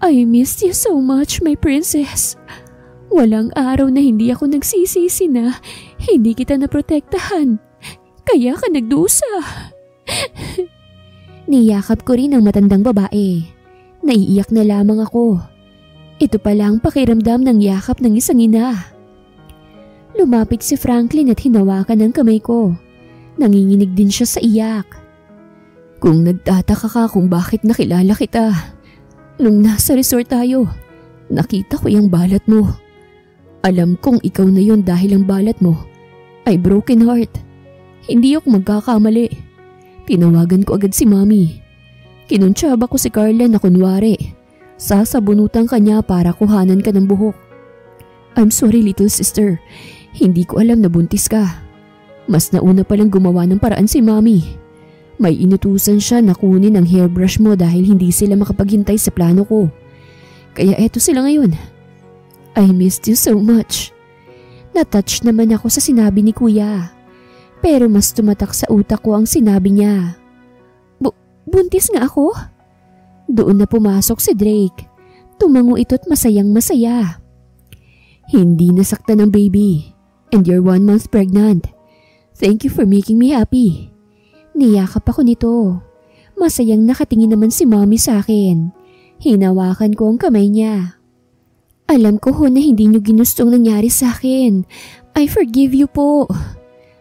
I missed you so much, my princess. Walang araw na hindi ako nagsisisi na hindi kita naprotektahan. Kaya ka nagdusa. Niyakap ko rin ang matandang babae. Naiiyak na lamang ako. Ito pala ang pakiramdam ng yakap ng isang ina. Lumapit si Franklin at hinawakan ang kamay ko. Nanginginig din siya sa iyak. "Kung nagtataka ka kung bakit nakilala kita, nung nasa resort tayo, nakita ko yung balat mo. Alam kong ikaw na yon dahil ang balat mo ay broken heart. Hindi ako magkakamali. Tinawagan ko agad si Mami. Kinuntsaba ko si Carla na kunwari sasabunutan ka niya para kuhanan ka ng buhok. I'm sorry, little sister. Hindi ko alam na buntis ka. Mas nauna palang gumawa ng paraan si Mami. May inutusan siya na kunin ang hairbrush mo dahil hindi sila makapaghintay sa plano ko. Kaya eto sila ngayon. I missed you so much." Natouch naman ako sa sinabi ni Kuya. Pero mas tumatak sa utak ko ang sinabi niya. Buntis nga ako? Doon na pumasok si Drake. Tumango ito't masayang masaya. "Hindi nasaktan ng baby. And you're 1 month pregnant. Thank you for making me happy." Niyakap ako nito. Masayang nakatingin naman si Mommy sa akin. Hinawakan ko ang kamay niya. "Alam ko ho na hindi niyo ginustong nangyari sa akin. I forgive you po."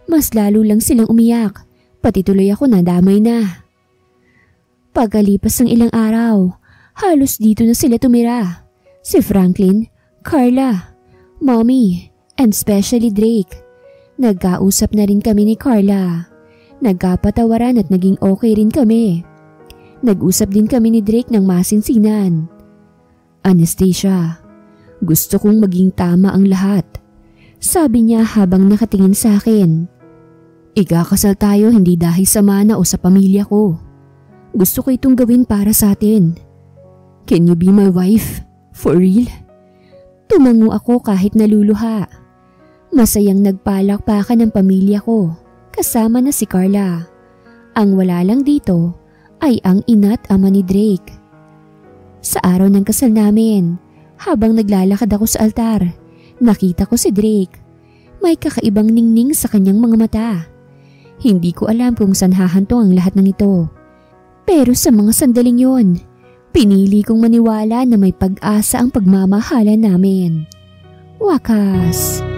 Mas lalo lang silang umiyak. Pati tuloy ako nadamay na. Pagkalipas ng ilang araw, halos dito na sila tumira. Si Franklin, Carla, Mommy, and especially Drake. Nagkausap na rin kami ni Carla. Nagkapatawaran at naging okay rin kami. Nag-usap din kami ni Drake ng masinsinan. Anastasia, gusto kong maging tama ang lahat. Sabi niya habang nakatingin sa akin. Ikakasal tayo hindi dahil sa mana o sa pamilya ko. Gusto ko itong gawin para sa atin. Can you be my wife? For real? Tumango ako kahit naluluha. Masayang nagpalakpakan ng pamilya ko, kasama na si Carla. Ang wala lang dito ay ang ina't ama ni Drake. Sa araw ng kasal namin, habang naglalakad ako sa altar, nakita ko si Drake. May kakaibang ningning sa kanyang mga mata. Hindi ko alam kung saan hahantong ang lahat ng ito. Pero sa mga sandaling yon, pinili kong maniwala na may pag-asa ang pagmamahalan namin. Wakas.